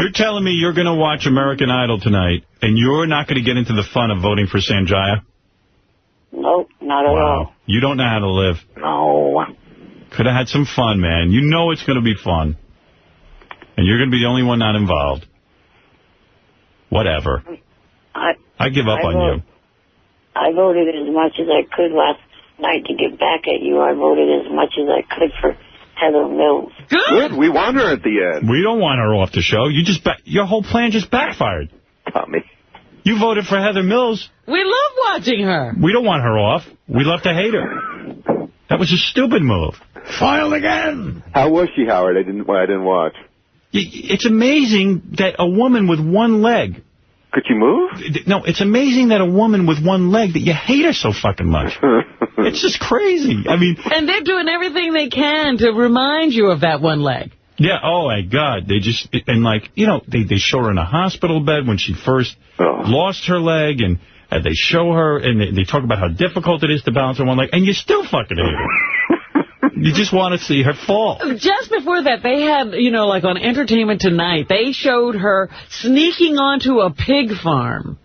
You're telling me you're going to watch American Idol tonight, and you're not going to get into the fun of voting for Sanjaya? Nope, not at all. You don't know how to live. No. Could have had some fun, man. You know it's going to be fun. And you're going to be the only one not involved. Whatever. I give up on you. I voted as much as I could last night to get back at you. I voted as much as I could for Heather Mills. Good. We want her at the end. We don't want her off the show. Your whole plan just backfired. Tommy. You voted for Heather Mills. We love watching her. We don't want her off. We love to hate her. That was a stupid move. Filed again. How was she, Howard? I didn't watch. It's amazing that a woman with one leg. Could you move? No, it's amazing that a woman with one leg, that you hate her so fucking much. It's just crazy. I mean... And they're doing everything they can to remind you of that one leg. Yeah, oh, my God. They just... And, like, you know, they show her in a hospital bed when she first lost her leg, and they show her, and they talk about how difficult it is to balance on one leg, and you still fucking hate her. You just want to see her fall. Just before that, they had, you know, like on Entertainment Tonight, they showed her sneaking onto a pig farm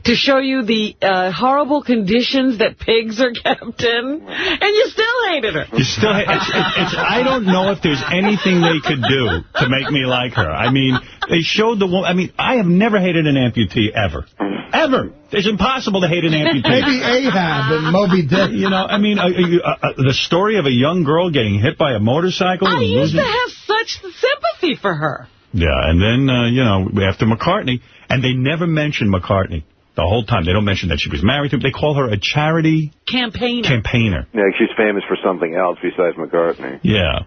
to show you the horrible conditions that pigs are kept in, and you still hated her. You still I don't know if there's anything they could do to make me like her. I mean, they showed the woman. I mean, I have never hated an amputee, ever. Ever. It's impossible to hate an amputee. Maybe Ahab and Moby Dick. You know, I mean, the story of a young girl getting hit by a motorcycle. I used to have such sympathy for her. Yeah, and then, you know, after McCartney, and they never mentioned McCartney the whole time. They don't mention that she was married to him. They call her a charity campaigner. Yeah, she's famous for something else besides McCartney. Yeah.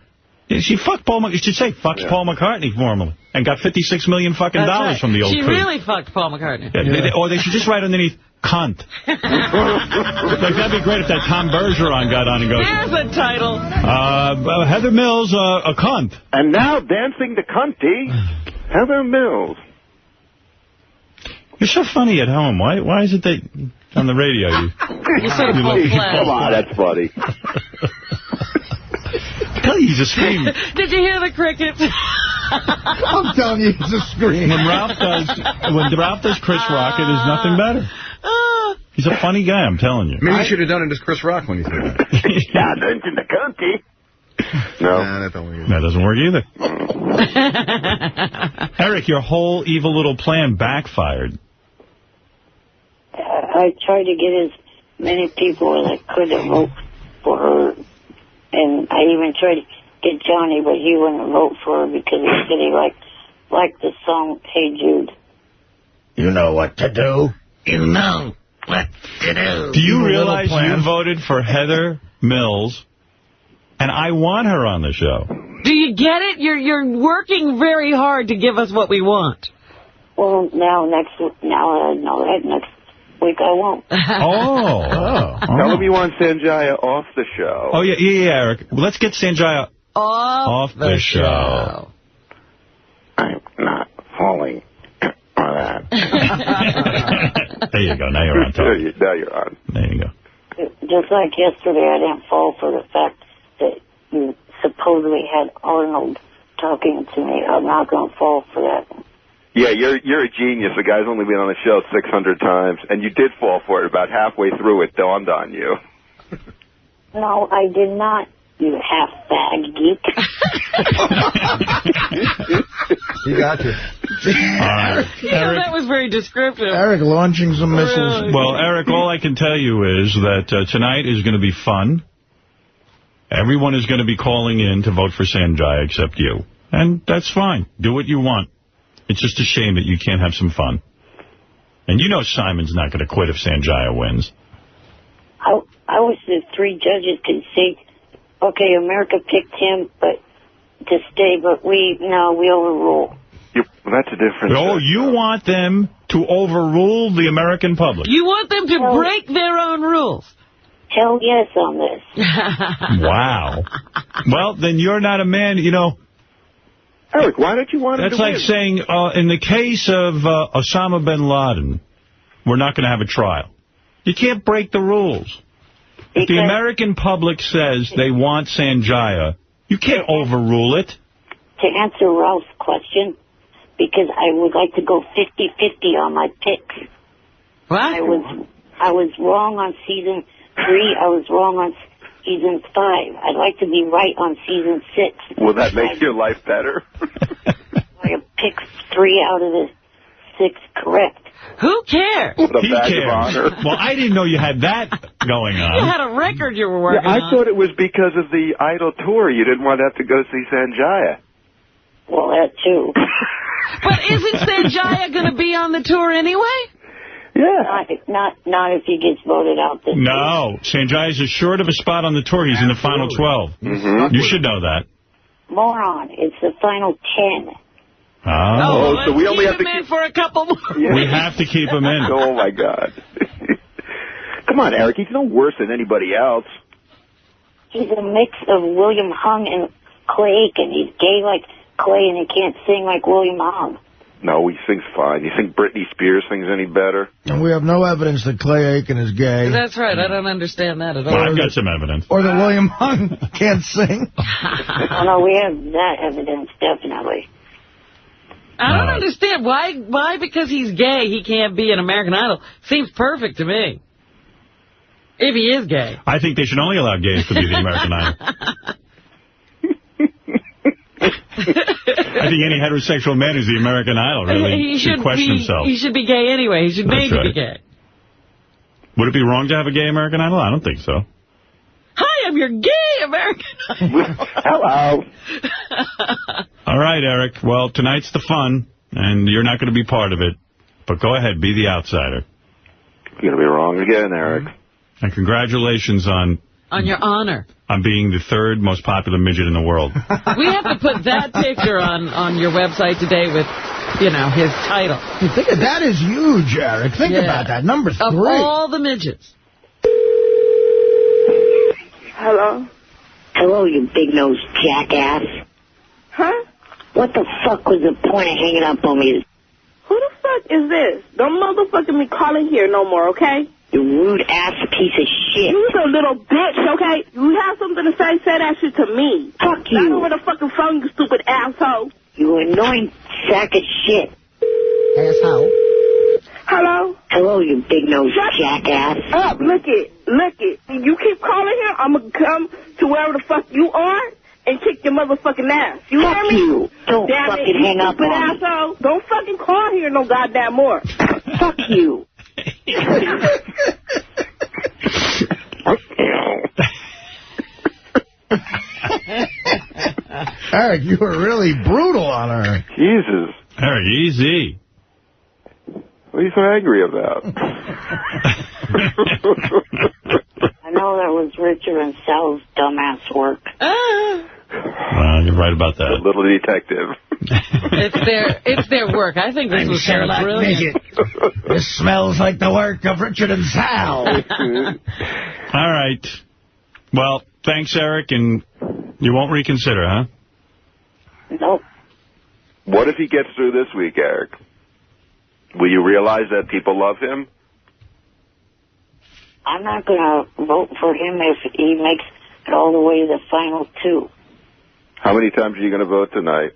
She fucked Paul McCartney. You should say, fucked Paul McCartney formally. And got $56 million fucking dollars from the old She crew. really fucked Paul McCartney. Yeah. Or they should just write underneath, cunt. Like, that'd be great if that Tom Bergeron got on and goes... There's a title. Heather Mills, a cunt. And now dancing to cunty, Heather Mills. You're so funny at home. Why is it that on the radio You're so come on, that's funny. Tell you, he's a scream. Did you hear the crickets? I'm telling you, it's a scream. When Ralph does Chris Rock, it is nothing better. He's a funny guy, I'm telling you. Maybe you should have done it as Chris Rock when you said that. Yeah, dancing to cunty. No. Nah, that don't work either. That doesn't work either. Eric, your whole evil little plan backfired. I tried to get as many people as I could to vote for her. And I even tried to get Johnny, but he wouldn't vote for her because he said he liked the song, Hey Jude. You know what to do. You know what to do. Do you realize you voted for Heather Mills, and I want her on the show? Do you get it? You're working very hard to give us what we want. Well, next week I won't. Tell him you want Sanjaya off the show. Oh, yeah, Eric. Let's get Sanjaya off the show. I'm not falling for that. There you go. Now you're on top. Now you're on. There you go. Just like yesterday, I didn't fall for the fact that you supposedly had Arnold talking to me. I'm not going to fall for that. Yeah, you're a genius. The guy's only been on the show 600 times, and you did fall for it. About halfway through, it dawned on you. No, I did not, you half-bag geek. He got you. Eric, that was very descriptive. Eric launching some missiles. Well, Eric, all I can tell you is that tonight is going to be fun. Everyone is going to be calling in to vote for Sanjaya except you. And that's fine. Do what you want. It's just a shame that you can't have some fun. And you know Simon's not going to quit if Sanjaya wins. I wish the three judges could say, okay, America picked him to stay, but we overrule. That's a difference. Oh, you want them to overrule the American public? You want them to break their own rules? Hell yes on this. Wow. Well, then you're not a man, you know. Eric, why don't you want him to win? That's like saying, in the case of Osama bin Laden, we're not going to have a trial. You can't break the rules. If the American public says they want Sanjaya, you can't overrule it. To answer Ralph's question, because I would like to go 50-50 on my picks. What? I was wrong on season 3. I was wrong on season 5. I'd like to be right on season 6. Will that make your life better? I picked 3 out of the 6 correct. Who cares? What a He badge cares. of honor. Well, I didn't know you had that going on. You had a record you were working I on. thought it was because of the Idol tour. You didn't want to have to go see Sanjaya. Well, that too. But isn't Sanjaya going to be on the tour anyway? Yeah. Not if he gets voted out this week. No, Sanjaya's is short of a spot on the tour. He's in the final 12. Mm-hmm. You should know that. Moron. It's the final 10. Oh. so we only have to keep him in for a couple more. Yeah. We have to keep him in. Oh, my God. Come on, Eric. He's no worse than anybody else. He's a mix of William Hung and Clay Aiken. He's gay like Clay, and he can't sing like William Hung. No, he sings fine. You think Britney Spears sings any better? And we have no evidence that Clay Aiken is gay. That's right. I don't understand that at all. Well, I've got some evidence. Or that William Hung can't sing. Oh, no, we have that evidence, definitely. I don't understand. Why, because he's gay, he can't be an American Idol? Seems perfect to me. If he is gay. I think they should only allow gays to be the American Idol. I think any heterosexual man who's the American Idol really He should question himself. He should be gay anyway. He should That's maybe right. be gay. Would it be wrong to have a gay American Idol? I don't think so. Hi, I'm your gay American Idol. Hello. All right, Eric. Well, tonight's the fun, and you're not going to be part of it. But go ahead, be the outsider. You're going to be wrong again, Eric. And congratulations on your honor. On being the 3rd most popular midget in the world. We have to put that picture on your website today with, his title. That is huge, Eric. Think about that. Number 3. Of all the midgets. Hello? Hello, you big-nosed jackass. Huh? What the fuck was the point of hanging up on me? Who the fuck is this? Don't motherfucking me calling here no more, okay? You rude-ass piece of shit. You's a little bitch, okay? You have something to say that shit to me. Fuck you. Not over the fucking phone, you stupid asshole. You annoying sack of shit. Asshole. Hello? Hello, you big-nosed jackass. Up, look it. You keep calling here, I'm gonna come to wherever the fuck you are and kick your motherfucking ass. You Fuck hear me? you. Don't Damn fucking it, hang up stupid on me. asshole. Don't fucking call here no goddamn more. Fuck you. Eric, you were really brutal on her. Jesus. Eric, easy. What are you so angry about? I know that was Richard and Sal's dumbass work. Well, you're right about that. A little detective. It's their work. I think this was kind of brilliant. This smells like the work of Richard and Sal. All right. Well, thanks, Eric, and you won't reconsider, huh? Nope. What if he gets through this week, Eric? Will you realize that people love him? I'm not going to vote for him if he makes it all the way to the final 2. How many times are you going to vote tonight?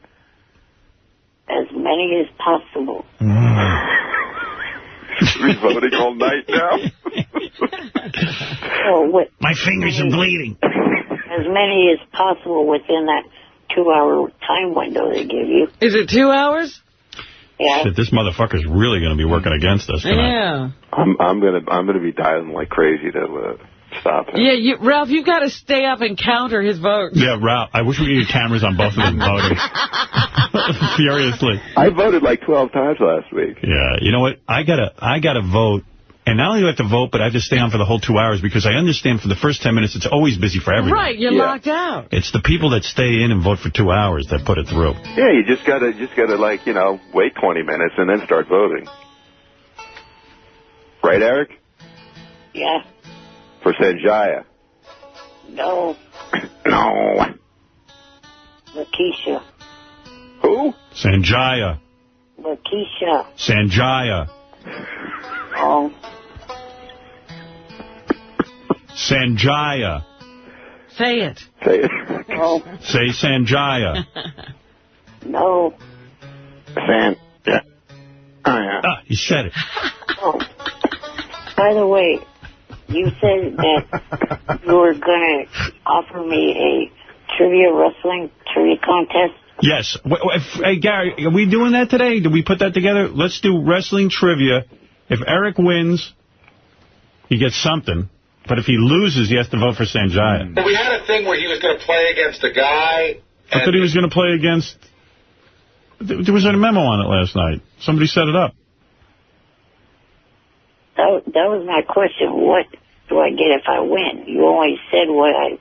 As many as possible. He's voting all night now? My fingers are bleeding. As many as possible within that 2-hour time window they give you. Is it 2 hours? Yeah. Shit, this motherfucker's really going to be working against us tonight. Yeah. I'm gonna be dialing like crazy to stop him. Yeah, Ralph, you've got to stay up and counter his votes. Yeah, Ralph, I wish we could get cameras on both of them voting. Furiously. I voted like 12 times last week. Yeah, you know what? I gotta vote. And not only do I have to vote, but I have to stay on for the whole 2 hours because I understand for the first 10 minutes it's always busy for everyone. Right, you're locked out. It's the people that stay in and vote for 2 hours that put it through. Yeah, you just gotta like, wait 20 minutes and then start voting. Right, Eric? Yeah. For Sanjaya. No. No. Lakeisha. Who? Sanjaya. Lakeisha. Sanjaya. Oh. Sanjaya. Say it. Say it. No. Say Sanjaya. No. Yeah. Oh, yeah. Ah, you said it. Oh, by the way, you said that you were going to offer me a wrestling trivia contest. Yes. Hey, Gary, are we doing that today? Did we put that together? Let's do wrestling trivia. If Eric wins, he gets something. But if he loses, he has to vote for Sanjaya. We had a thing where he was going to play against a guy. I thought he was going to play against... There was a memo on it last night. Somebody set it up. That was my question. What do I get if I win? You only said what I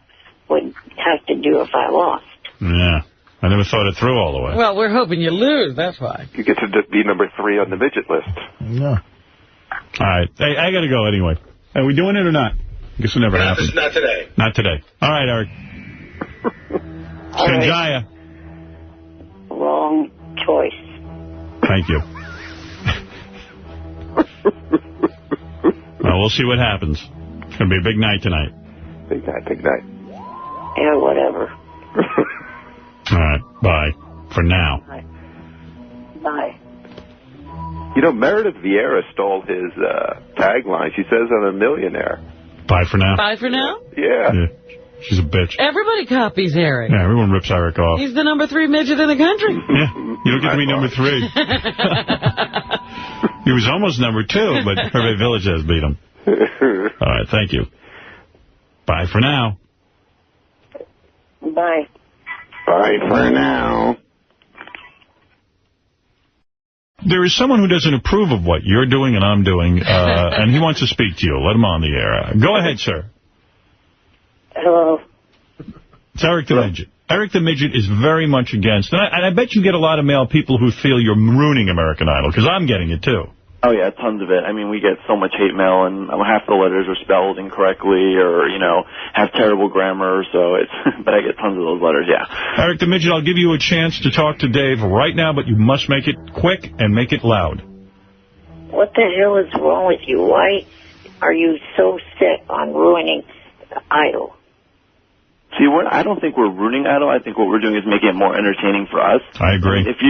would have to do if I lost. Yeah. I never thought it through all the way. Well, we're hoping you lose, that's why. You get to be number 3 on the midget list. No. All right. Hey, I got to go anyway. Are we doing it or not? I guess it never happened. Not today. Not today. All right, Eric. Sanjaya. Wrong choice. Thank you. Well, we'll see what happens. It's going to be a big night tonight. Big night, big night. Yeah, whatever. All right. Bye. For now. Bye. You know, Meredith Vieira stole his tagline. She says, I'm a millionaire. Bye for now. Bye for now? Yeah. She's a bitch. Everybody copies Eric. Yeah, everyone rips Eric off. He's the number 3 midget in the country. Yeah. You don't get to be number 3. He was almost number 2, but Hervey Village has beat him. All right, thank you. Bye for now. Bye. Bye for now. There is someone who doesn't approve of what you're doing and I'm doing, and he wants to speak to you. Let him on the air. Go ahead, sir. Hello. It's Eric the Midget. Eric the Midget is very much against, and I bet you get a lot of male people who feel you're ruining American Idol, because I'm getting it, too. Oh, yeah, tons of it. I mean, we get so much hate mail, and half the letters are spelled incorrectly or, have terrible grammar, so it's, but I get tons of those letters, yeah. Eric the Midget, I'll give you a chance to talk to Dave right now, but you must make it quick and make it loud. What the hell is wrong with you? Why are you so set on ruining Idol? See, I don't think we're ruining Idol. I think what we're doing is making it more entertaining for us. I agree. If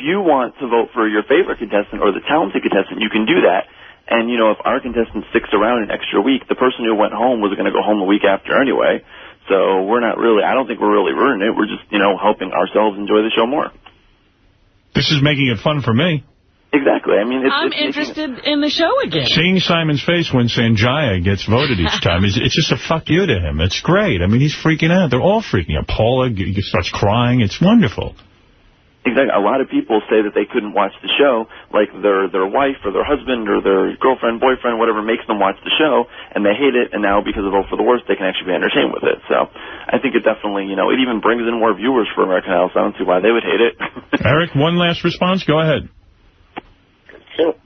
you want to vote for your favorite contestant or the talented contestant, you can do that. And, if our contestant sticks around an extra week, the person who went home was going to go home the week after anyway. So we're not really, I don't think we're really ruining it. We're just, helping ourselves enjoy the show more. This is making it fun for me. Exactly. I mean, I'm interested in the show again. Seeing Simon's face when Sanjaya gets voted each time, it's just a fuck you to him. It's great. I mean, he's freaking out. They're all freaking out. Paula starts crying. It's wonderful. Exactly. A lot of people say that they couldn't watch the show, like their wife or their husband or their girlfriend, boyfriend, whatever makes them watch the show, and they hate it, and now because of Vote for the Worst, they can actually be entertained with it. So I think it definitely, it even brings in more viewers for American Idol, so I don't see why they would hate it. Eric, one last response? Go ahead. So,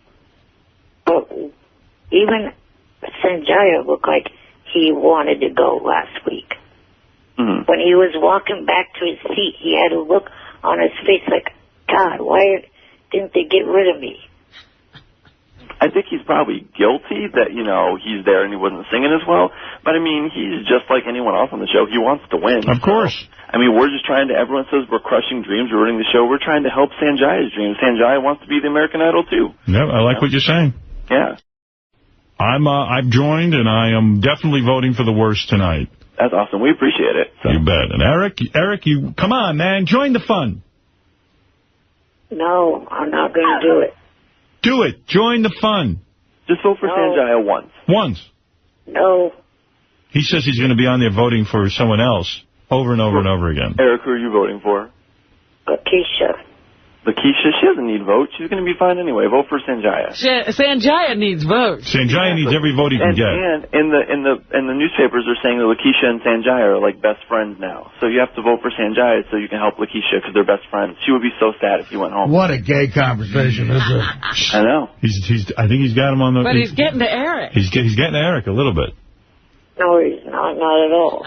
even Sanjaya looked like he wanted to go last week. Mm-hmm. When he was walking back to his seat, he had a look on his face like, God, why didn't they get rid of me? I think he's probably guilty that, he's there and he wasn't singing as well. But, I mean, he's just like anyone else on the show. He wants to win. Of course. I mean, we're just trying to, everyone says we're crushing dreams, we're ruining the show. We're trying to help Sanjaya's dreams. Sanjaya wants to be the American Idol, too. Yeah, I like what you're saying. Yeah. I've joined, and I am definitely voting for the Worst tonight. That's awesome. We appreciate it. So. You bet. And Eric, you come on, man. Join the fun. No, I'm not going to do it. Do it. Join the fun. Just vote for Sanjaya once. Once. No. He says he's going to be on there voting for someone else over and over and over again. Eric, who are you voting for? Lakeisha. Lakeisha, she doesn't need votes. She's going to be fine anyway. Vote for Sanjaya. Sanjaya needs votes. Sanjaya needs every vote he can get. And in the newspapers are saying that Lakeisha and Sanjaya are like best friends now. So you have to vote for Sanjaya so you can help Lakeisha because they're best friends. She would be so sad if you went home. What a gay conversation is it? I know. I think he's got him on the. But he's getting to Eric. He's getting to Eric a little bit. No, he's not at all.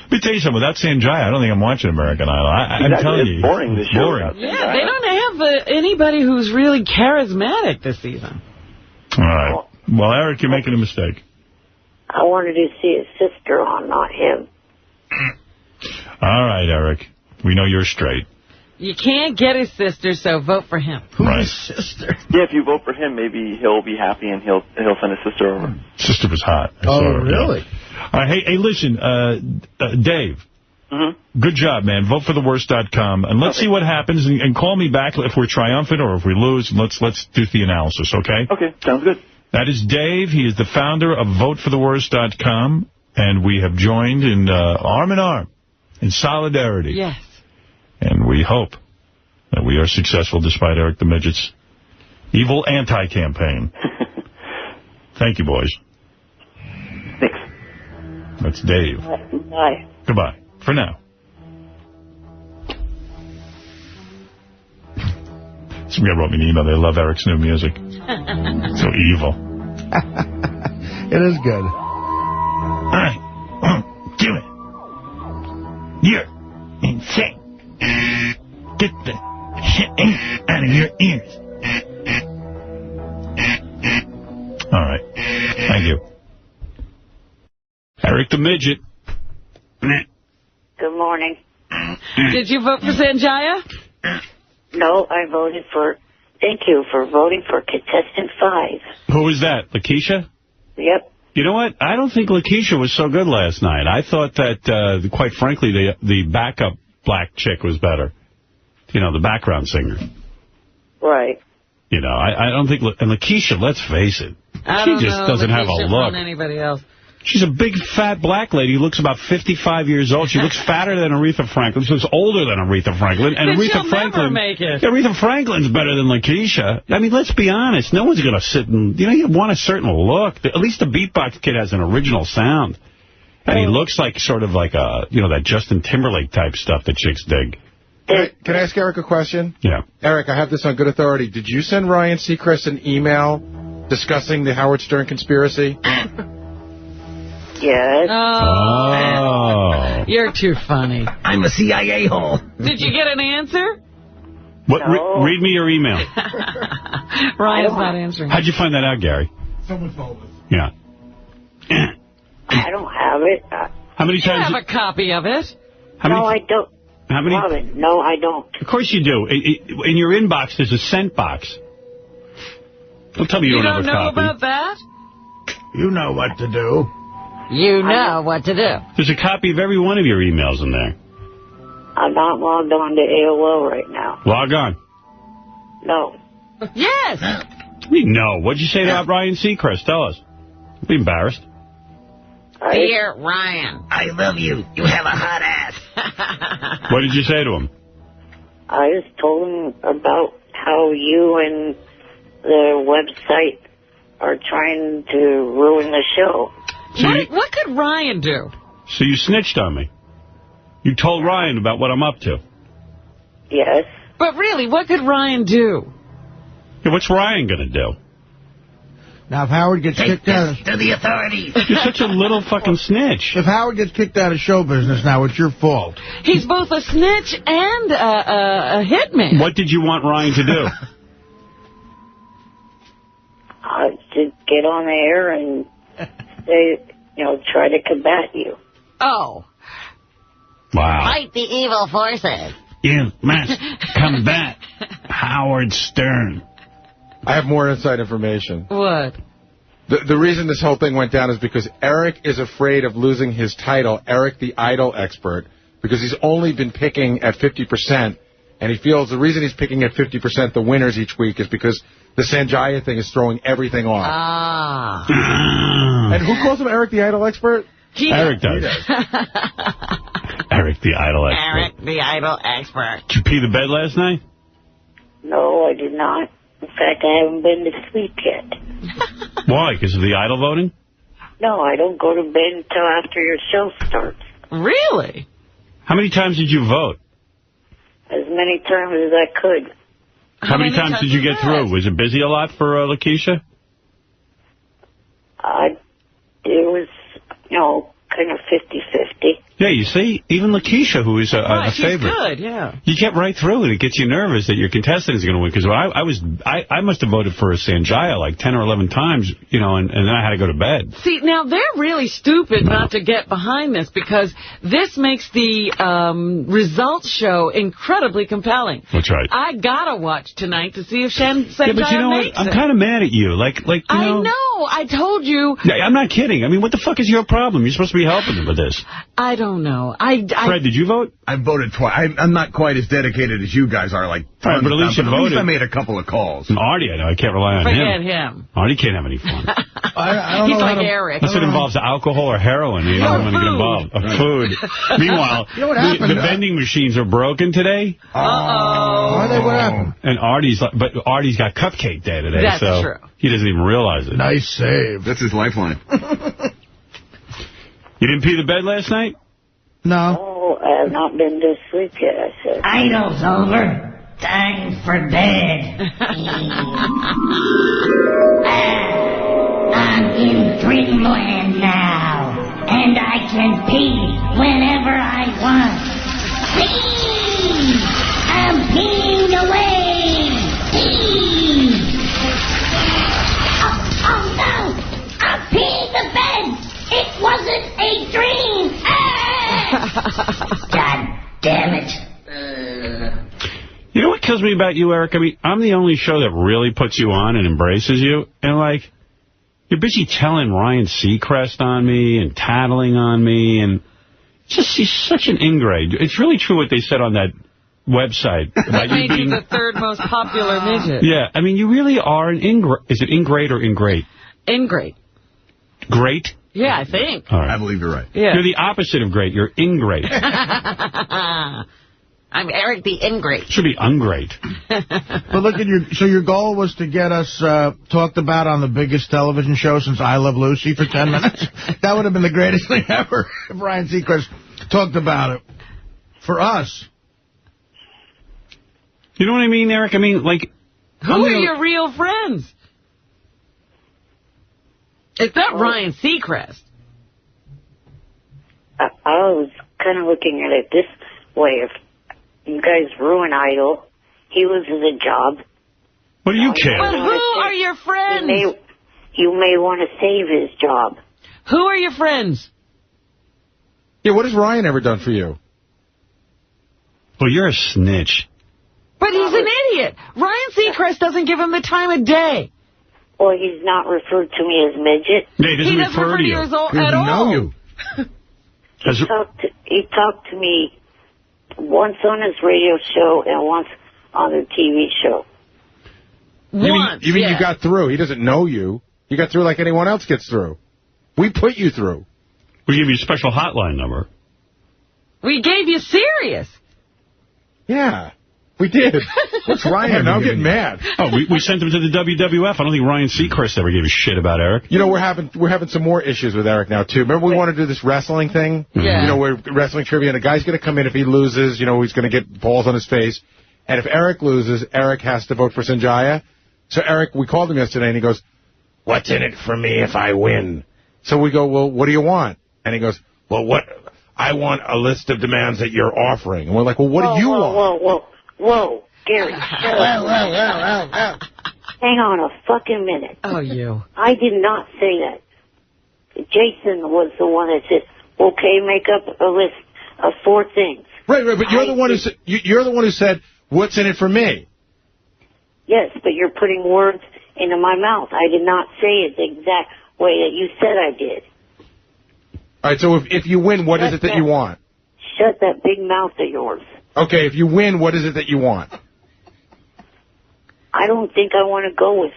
Let me tell you something. Without Sanjaya, I don't think I'm watching American Idol. I'm telling you. It's boring this year. Boring. Yeah, they don't have anybody who's really charismatic this season. All right. Well, Eric, you're making a mistake. I wanted to see his sister on, not him. All right, Eric. We know you're straight. You can't get his sister, so vote for him. Right. Who's his sister? Yeah, if you vote for him, maybe he'll be happy and he'll send his sister over. Sister was hot. Oh, really? All right, hey, listen, Dave. Mm-hmm. Good job, man. Votefortheworst.com. And let's see what happens. And call me back if we're triumphant or if we lose. Let's do the analysis, okay? Okay, sounds good. That is Dave. He is the founder of votefortheworst.com. And we have joined in arm in arm, in solidarity. Yes. And we hope that we are successful despite Eric the Midget's evil anti-campaign. Thank you, boys. Thanks. That's Dave. Bye. Goodbye. For now. Some guy wrote me an email. They love Eric's new music. So evil. It is good. All right. Do it. You're insane. Get the shit out of your ears. All right. Thank you. Eric the Midget. Good morning. Did you vote for Sanjaya? No, I voted for... Thank you for voting for contestant 5. Who was that? Lakeisha? Yep. You know what? I don't think Lakeisha was so good last night. I thought that, quite frankly, the backup black chick was better. You know, the background singer. Right. You know, I don't think... And Lakeisha, let's face it, she just doesn't have a look. Anybody else. She's a big, fat black lady who looks about 55 years old. She looks fatter than Aretha Franklin. She looks older than Aretha Franklin. And then Aretha Franklin, never make it. Aretha Franklin's better than Lakeisha. I mean, let's be honest. No one's going to sit and... You know, you want a certain look. At least the beatbox kid has an original sound. And he looks like sort of like a, you know, that Justin Timberlake type stuff that chicks dig. Can I ask Eric a question? Yeah. Eric, I have this on good authority. Did you send Ryan Seacrest an email discussing the Howard Stern conspiracy? Yes. Oh. You're too funny. I'm a CIA hole. Did you get an answer? What? No. Read me your email. Ryan's not answering. How'd you find that out, Gary? Someone told us. Yeah. I don't have it. How many You times? have a copy of it. No, I don't. How many? Robin, no, I don't. Of course you do. In your inbox, there's a sent box. Don't tell me you don't have a know copy. about that? You know what to do. You know what to do. There's a copy of every one of your emails in there. I'm not logged on to AOL right now. Log on. No. Yes. No. What'd you say about Ryan Seacrest? Tell us. Don't be embarrassed. Dear Ryan. I love you. You have a hot ass. What did you say to him? I just told him about how you and the website are trying to ruin the show. So What could Ryan do? So you snitched on me. You told Ryan about what I'm up to. Yes. But really, what could Ryan do? Yeah, what's Ryan going to do? Now, if Howard gets Take kicked out this to the authorities. You're such a little fucking snitch. If Howard gets kicked out of show business now, it's your fault. He's both a snitch and a hitman. What did you want Ryan to do? To get on the air and say, try to combat you. Oh. Wow. Fight the evil forces. You must combat Howard Stern. I have more inside information. What? The reason this whole thing went down is because Eric is afraid of losing his title, Eric the Idol Expert, because he's only been picking at 50%, and he feels the reason he's picking at 50% the winners each week is because the Sanjaya thing is throwing everything off. Ah. And who calls him Eric the Idol Expert? Eric does. Eric the Idol Expert. Eric the Idol Expert. Did you pee the bed last night? No, I did not. In fact, I haven't been to sleep yet. Why? Because of the Idol voting? No, I don't go to bed until after your show starts. Really? How many times did you vote? As many times as I could. How many times did you get through? Was it busy a lot for Lakeisha? It was, kind of 50-50. Yeah, you see, even Lakeisha, who is a favorite. She's good, yeah. You get right through it. It gets you nervous that your contestant is going to win. Because I must have voted for Sanjaya like 10 or 11 times, you know, and then I had to go to bed. See, now they're really stupid not to get behind this, because this makes the results show incredibly compelling. That's right. I gotta watch tonight to see if Sanjaya Yeah, but you know what? makes I'm it. kind of mad at you. Like you know. I know. I told you. I'm not kidding. I mean, what the fuck is your problem? You're supposed to be helping them with this. I don't know. Fred, did you vote? I voted twice. I'm not quite as dedicated as you guys are. Like, right, but at least you voted. At least I made a couple of calls. And Artie, I know. I can't rely on Forget him. Artie can't have any fun. I don't He's know like Eric. Unless it involves alcohol or heroin. You don't want to get involved. Food. Meanwhile, you know what happened, the vending machines are broken today. Uh-oh. What happened? And Artie's got Cupcake Day today. That's so true. He doesn't even realize it. Nice save. That's his lifeline. You didn't pee the bed last night? No. Oh, I have not been to sleep yet, I said. Idle's over. Time for bed. I'm in dreamland now, and I can pee whenever I want. Pee! I'm peeing away. Pee! Oh no! I'm peeing the bed. It wasn't a dream. God damn it. You know what kills me about you, Eric? I mean, I'm the only show that really puts you on and embraces you. And, like, you're busy telling Ryan Seacrest on me and tattling on me. And just, he's such an ingrate. It's really true what they said on that website about you being the third most popular midget. Yeah, I mean, you really are an ingrate. Is it ingrate or ingrate? Ingrate. Great? Yeah, I think. All right. I believe you're right. Yeah. You're the opposite of great. You're ingrate. I'm Eric the Ingrate. Should be ungrate. But look at your goal was to get us talked about on the biggest television show since I Love Lucy for 10 minutes. That would have been the greatest thing ever if Ryan Seacrest talked about it. For us. You know what I mean, Eric? I mean, like... Who are your real friends? It's not Ryan Seacrest. I was kind of looking at it this way. If you guys ruin Idol, he loses a job. What do you care? But who are your friends? You may want to save his job. Who are your friends? Yeah, what has Ryan ever done for you? Well, you're a snitch. But he's an idiot. Ryan Seacrest doesn't give him the time of day. Well, he's not referred to me as midget. Yeah, he doesn't refer to you. He doesn't know you. He talked to me once on his radio show and once on the TV show. You mean you got through? He doesn't know you. You got through like anyone else gets through. We put you through. We give you a special hotline number. We gave you Sirius. Yeah, we did. What's Ryan? Now I'm getting mad. Oh, we sent him to the WWF. I don't think Ryan Seacrest ever gave a shit about Eric. You know, we're having some more issues with Eric now, too. Remember we want to do this wrestling thing? Yeah. You know, we're wrestling trivia, and a guy's going to come in. If he loses, you know, he's going to get balls on his face. And if Eric loses, Eric has to vote for Sanjaya. So Eric, we called him yesterday, and he goes, "What's in it for me if I win?" So we go, "Well, what do you want?" And he goes, "Well, I want a list of demands that you're offering." And we're like, "Well, what do you want?" Whoa, Gary. Whoa. Hang on a fucking minute. Oh, you. I did not say that. Jason was the one that said, "Okay, make up a list of 4 things." Right, but you're the one who said, "What's in it for me?" Yes, but you're putting words into my mouth. I did not say it the exact way that you said I did. All right, so if you win, what is it that you want? Shut that big mouth of yours. Okay, if you win, what is it that you want? I don't think I want to go with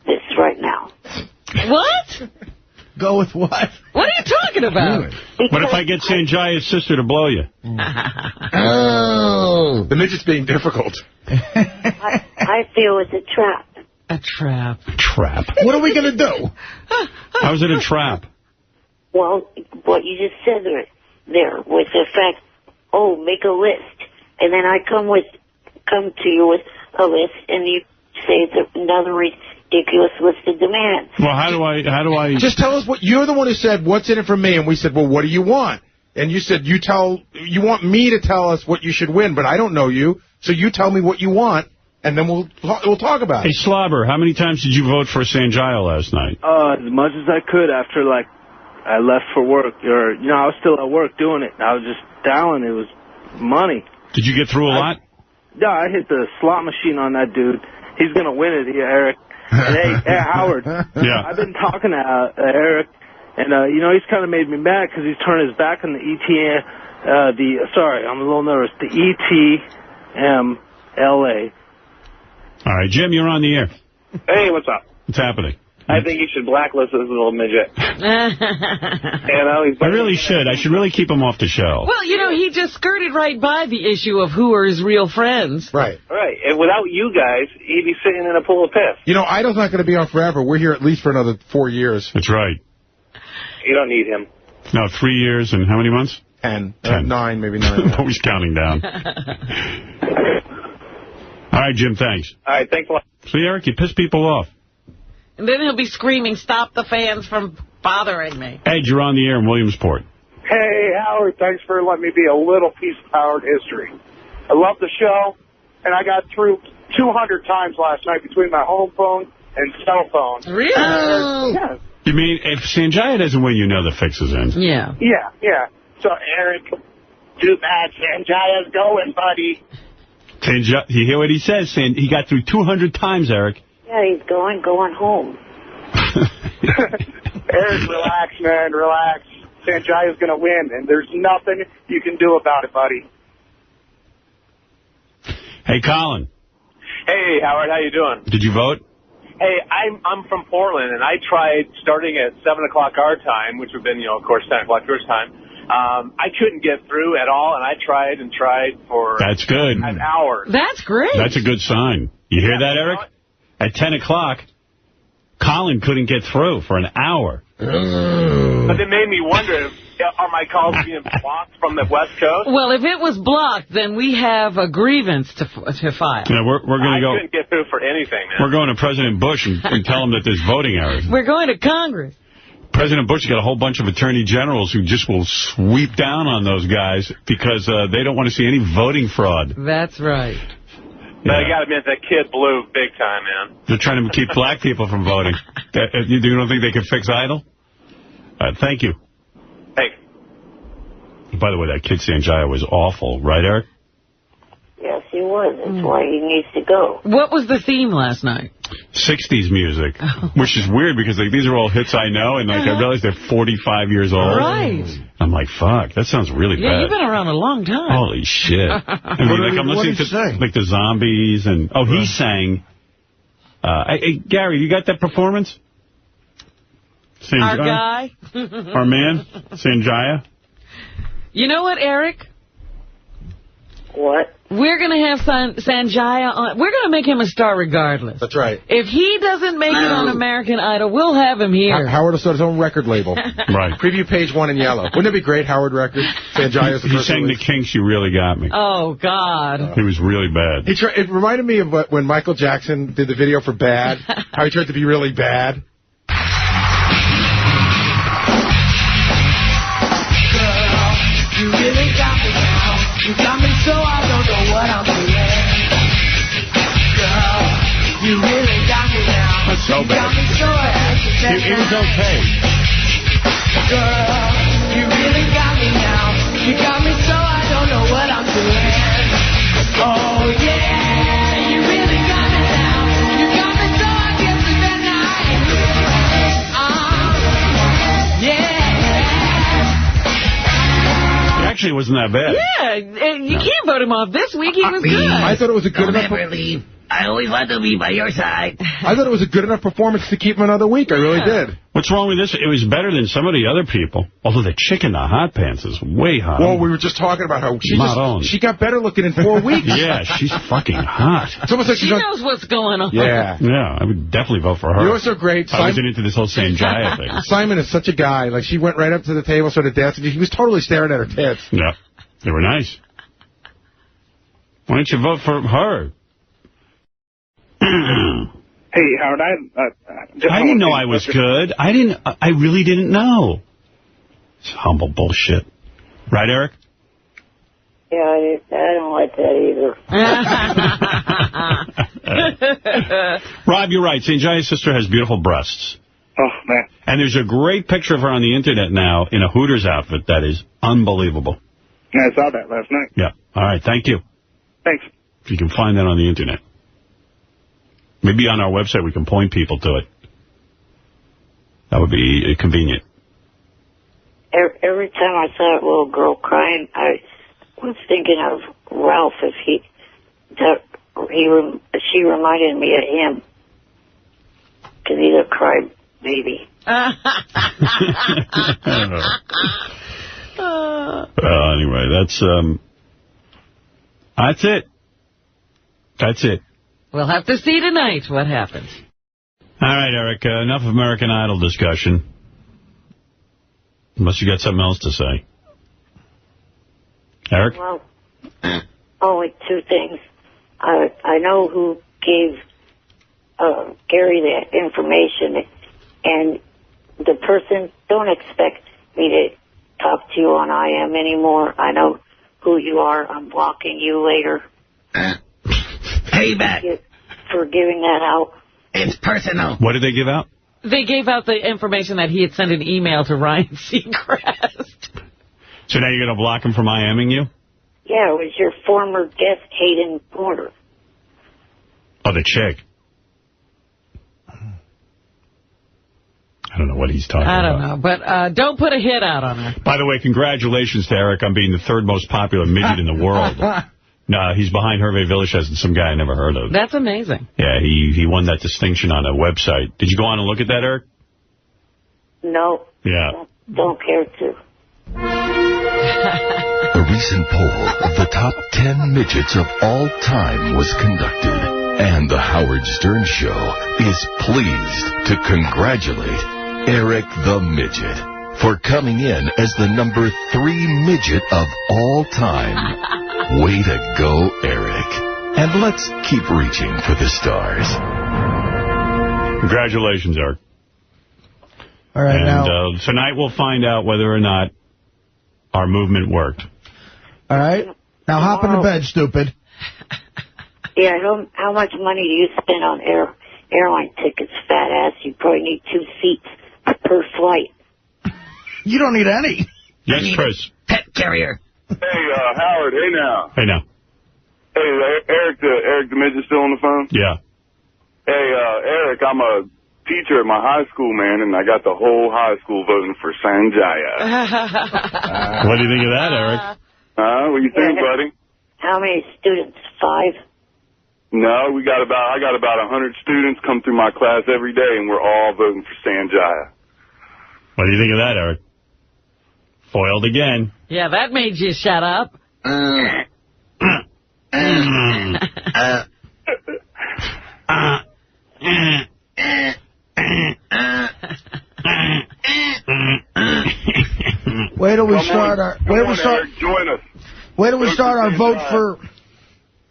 this right now. What? Go with what? What are you talking about? What if I get Sanjaya's sister to blow you? Oh. The midget's being difficult. I feel it's a trap. A trap. Trap. What are we going to do? How is it a trap? Well, what you just said there with the fact, make a list. And then I come to you with a list, and you say it's another ridiculous list of demands. Well, how do I... Just tell us what... You're the one who said, "What's in it for me?" And we said, "Well, what do you want?" And you said you want me to tell us what you should win, but I don't know you, so you tell me what you want, and then we'll talk about it. Hey, Slobber, how many times did you vote for Sanjaya last night? As much as I could after, like, I left for work. Or, you know, I was still at work doing it. I was just dialing. It was money. Did you get through a lot? Yeah, I hit the slot machine on that dude. He's going to win it, Eric. And hey, Howard, I've been talking to Eric. And, you know, he's kind of made me mad because he's turned his back on the ETM, sorry, I'm a little nervous, the ETM LA. All right, Jim, you're on the air. Hey, what's up? What's happening? I think you should blacklist this little midget. I really should. I should really keep him off the show. Well, you know, he just skirted right by the issue of who are his real friends. Right. Right. And without you guys, he'd be sitting in a pool of piss. You know, Idol's not going to be on forever. We're here at least for another 4 years. That's right. You don't need him. No, 3 years and how many months? 10. 9, maybe 9. Always counting down. All right, Jim, thanks. All right, thanks a lot. See, Eric, you piss people off. And then he'll be screaming, stop the fans from bothering me. Ed, you're on the air in Williamsport. Hey, Howard, thanks for letting me be a little piece of Howard history. I love the show, and I got through 200 times last night between my home phone and cell phone. Really? Yeah. You mean, if Sanjaya doesn't win, you know the fix is in. Yeah. Yeah. So, Eric, too bad Sanjaya's going, buddy. Sanjaya, you hear what he says? He got through 200 times, Eric. Yeah, he's going home. Eric, relax, man, relax. Sanjaya's going to win, and there's nothing you can do about it, buddy. Hey, Colin. Hey, Howard, how you doing? Did you vote? Hey, I'm from Portland, and I tried starting at 7 o'clock our time, which would have been, of course, 10 o'clock yours time. I couldn't get through at all, and I tried and tried for That's good. an hour. That's great. That's a good sign. You hear that, Eric? At 10 o'clock, Colin couldn't get through for an hour. But it made me wonder, are my calls being blocked from the West Coast? Well, if it was blocked, then we have a grievance to file. Yeah, we're going to go. I couldn't get through for anything, man. We're going to President Bush and tell him that there's voting errors. We're going to Congress. President Bush got a whole bunch of attorney generals who just will sweep down on those guys because they don't want to see any voting fraud. That's right. But I got to admit, that kid blew big time, man. They're trying to keep black people from voting. You don't think they can fix Idol? Thank you. Thanks. By the way, that kid Sanjaya was awful, right, Eric? Yes, he was. That's why he needs to go. What was the theme last night? 60s music, which is weird because these are all hits I know, and I realize they're 45 years old. Right. I'm like, fuck, that sounds really bad. Yeah, you've been around a long time. Holy shit. I mean, I'm listening to like the Zombies, and he sang. Hey, Gary, you got that performance? Our guy? Our man, Sanjaya? You know what, Eric? What? We're going to have Sanjaya on. We're going to make him a star regardless. That's right. If he doesn't make it on American Idol, we'll have him here. Howard will start his own record label. Right. Preview page 1 in yellow. Wouldn't it be great, Howard Records? Sanjaya's the He sang The Kinks, You Really Got Me. Oh, God. He was really bad. It reminded me of when Michael Jackson did the video for Bad, how he tried to be really bad. You really got me now. You got me so I don't know what I'm doing. Girl, you really got me now. That's so you bad. got me so I It was okay. Girl, you really got me now. You got me so I don't know what I'm doing. Oh yeah, you really got me now. You got me so I can't sleep at night. Yeah. Actually, it wasn't that bad. Yeah, you can't vote him off this week. He was good. I thought it was a good enough. Never leave. I always want to be by your side. I thought it was a good enough performance to keep him another week. I really did. What's wrong with this? It was better than some of the other people. Although the chick in the hot pants is way hot. Well, we were just talking about how she got better looking in 4 weeks. Yeah, she's fucking hot. It's almost like she knows what's going on. Yeah. Yeah, I would definitely vote for her. You know what's so great? I wasn't into this whole Sanjaya thing. Simon is such a guy. Like, she went right up to the table, started dancing. He was totally staring at her tits. Yeah, they were nice. Why don't you vote for her? Hey, Howard, I didn't know I was good. I really didn't know. It's humble bullshit. Right, Eric? Yeah, I don't like that either. Rob, you're right. Sanjaya's sister has beautiful breasts. Oh, man. And there's a great picture of her on the Internet now in a Hooters outfit that is unbelievable. Yeah, I saw that last night. Yeah. All right. Thank you. Thanks. If you can find that on the Internet. Maybe on our website we can point people to it. That would be convenient. Every time I saw that little girl crying, I was thinking of Ralph. She reminded me of him. Because he's a crybaby. Anyway, that's it. That's it. We'll have to see tonight what happens. All right, Eric, enough American Idol discussion. Unless you got something else to say. Eric? Well, only two things. I know who gave Gary that information, and the person, don't expect me to talk to you on IM anymore. I know who you are. I'm blocking you later. Payback. For giving that out. It's personal. What did they give out? They gave out the information that he had sent an email to Ryan Seacrest. So now you're going to block him from IMing you? Yeah, it was your former guest, Hayden Porter. Oh, the chick. I don't know what he's talking about. I don't know, but don't put a hit out on her. By the way, congratulations to Eric on being the third most popular midget in the world. No, he's behind Hervé Villechaize and some guy I never heard of. That's amazing. Yeah, he won that distinction on a website. Did you go on and look at that, Eric? No. Yeah. Don't care to. A recent poll of the top 10 midgets of all time was conducted, and the Howard Stern Show is pleased to congratulate Eric the Midget for coming in as the number 3 midget of all time. Way to go, Eric. And let's keep reaching for the stars. Congratulations, Eric. All right, and now. Tonight we'll find out whether or not our movement worked. All right. Now hop into bed, stupid. Yeah, how much money do you spend on airline tickets, fat ass? You probably need 2 seats per flight. You don't need any. Yes, Chris. Pet carrier. Hey, Howard, hey now. Hey now. Hey, Eric the midget still on the phone? Yeah. Hey, Eric, I'm a teacher at my high school, man, and I got the whole high school voting for Sanjaya. What do you think of that, Eric? What do you think, buddy? How many students? 5? No, I got about 100 students come through my class every day, and we're all voting for Sanjaya. What do you think of that, Eric? Foiled again. Yeah, that made you shut up. Wait till we start our... Eric, join us. Wait till we start our vote for...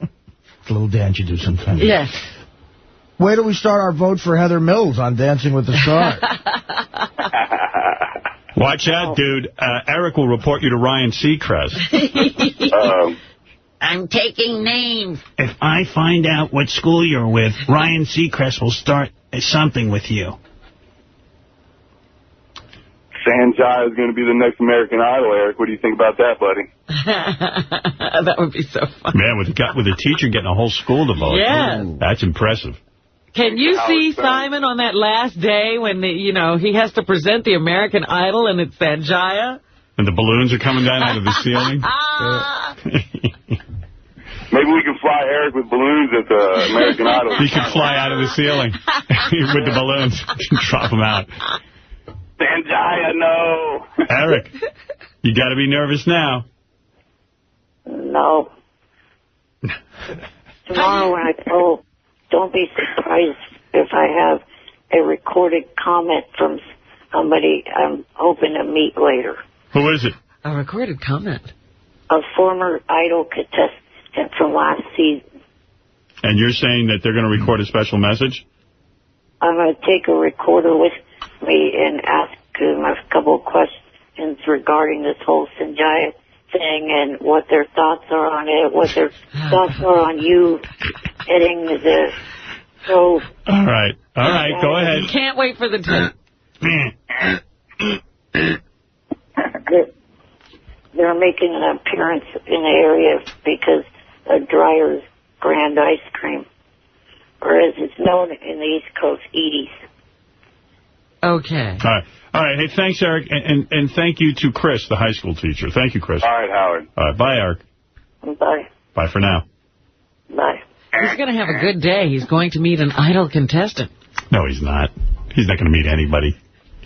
It's a little dance you do sometimes. Yes. Wait till we start our vote for Heather Mills on Dancing with the Stars. Watch out, dude. Eric will report you to Ryan Seacrest. I'm taking names. If I find out what school you're with, Ryan Seacrest will start something with you. Sanjaya is going to be the next American Idol, Eric. What do you think about that, buddy? That would be so fun. Man, with a teacher getting a whole school to vote. Yes. That's impressive. Can you see Simon on that last day when, he has to present the American Idol and it's Sanjaya? And the balloons are coming down out of the ceiling? Maybe we can fly Eric with balloons at the American Idol. He can fly out of the ceiling with the balloons. Drop them out. Sanjaya, no. Eric, you got to be nervous now. No. Tomorrow when I go, don't be surprised if I have a recorded comment from somebody I'm hoping to meet later. Who is it? A recorded comment? A former Idol contestant from last season. And you're saying that they're going to record a special message? I'm going to take a recorder with me and ask him a couple of questions regarding this whole Sanjaya thing and what their thoughts are on it, what their thoughts are on you hitting the show. All right, go ahead. Can't wait for the tip. They're making an appearance in the area because of Dreyer's Grand Ice Cream, or as it's known in the East Coast, Edie's. Okay. All right. Hey, thanks, Eric, and thank you to Chris, the high school teacher. Thank you, Chris. All right, Howard. All right, bye, Eric. Bye. Bye for now. Bye. He's going to have a good day. He's going to meet an idol contestant. No, he's not. He's not going to meet anybody.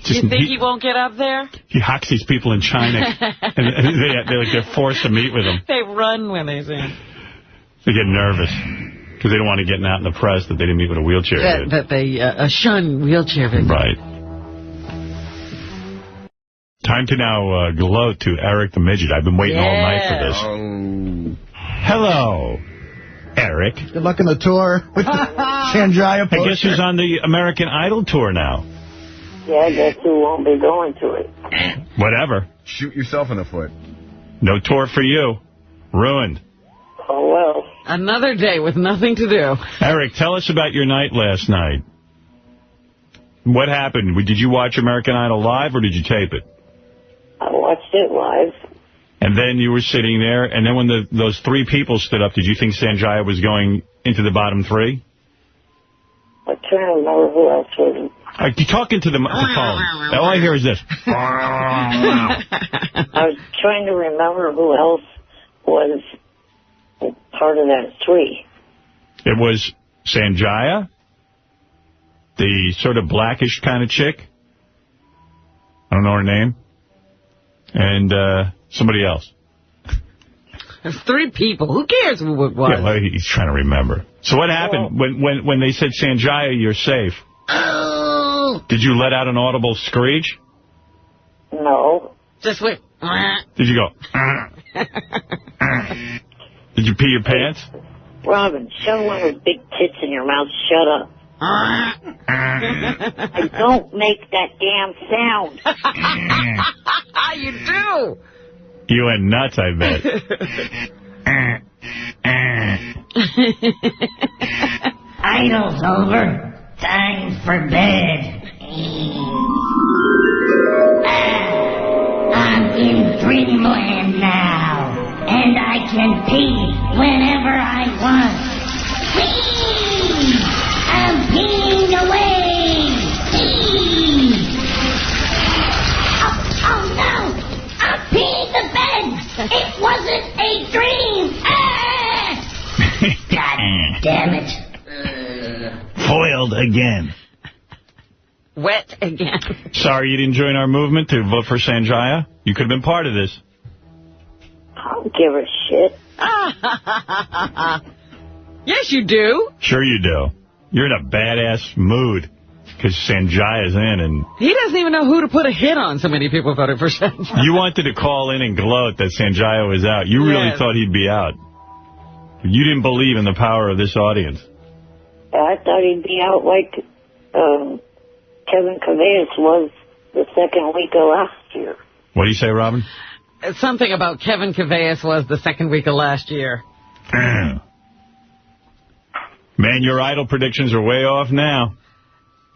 You think he won't get up there? He hawks these people in China, and they're forced to meet with him. They run when they see him. They get nervous because they don't want to get out in the press that they didn't meet with a wheelchair. That they shun wheelchair victims. Right. Time to now gloat to Eric the Midget. I've been waiting all night for this. Hello, Eric. Good luck in the tour with the Sanjaya poster. I guess he's on the American Idol tour now. Yeah, I guess you won't be going to it. Whatever. Shoot yourself in the foot. No tour for you. Ruined. Oh, well. Another day with nothing to do. Eric, tell us about your night last night. What happened? Did you watch American Idol live or did you tape it? I watched it live. And then you were sitting there, and then when those three people stood up, did you think Sanjaya was going into the bottom three? I'm trying to remember who else was. You're talking to the phone. All I hear is this. I was trying to remember who else was part of that three. It was Sanjaya, the sort of blackish kind of chick. I don't know her name. And somebody else. There's three people. Who cares who it was? Yeah, well, he's trying to remember. So what happened when they said, Sanjaya, you're safe? Oh. Did you let out an audible screech? No. Just wait. Did you go? Did you pee your pants? Robin, shove one of those big tits in your mouth. Shut up. I don't make that damn sound. You do. You went nuts, I bet. Idol's over. Time for bed. I'm in dreamland now, and I can pee whenever I want. Whee! I'm peeing away. Pee! Oh no! I'm peeing the bed. It wasn't a dream. God damn it. Foiled again. Wet again. Sorry you didn't join our movement to vote for Sanjaya? You could have been part of this. I don't give a shit. Yes, you do. Sure you do. You're in a badass mood because Sanjaya's in. And he doesn't even know who to put a hit on. So many people voted for Sanjaya. You wanted to call in and gloat that Sanjaya was out. You really thought he'd be out. You didn't believe in the power of this audience. I thought he'd be out like Kevin Cavillas was the second week of last year. What do you say, Robin? Something about Kevin Cavillas was the second week of last year. Man, your Idol predictions are way off now.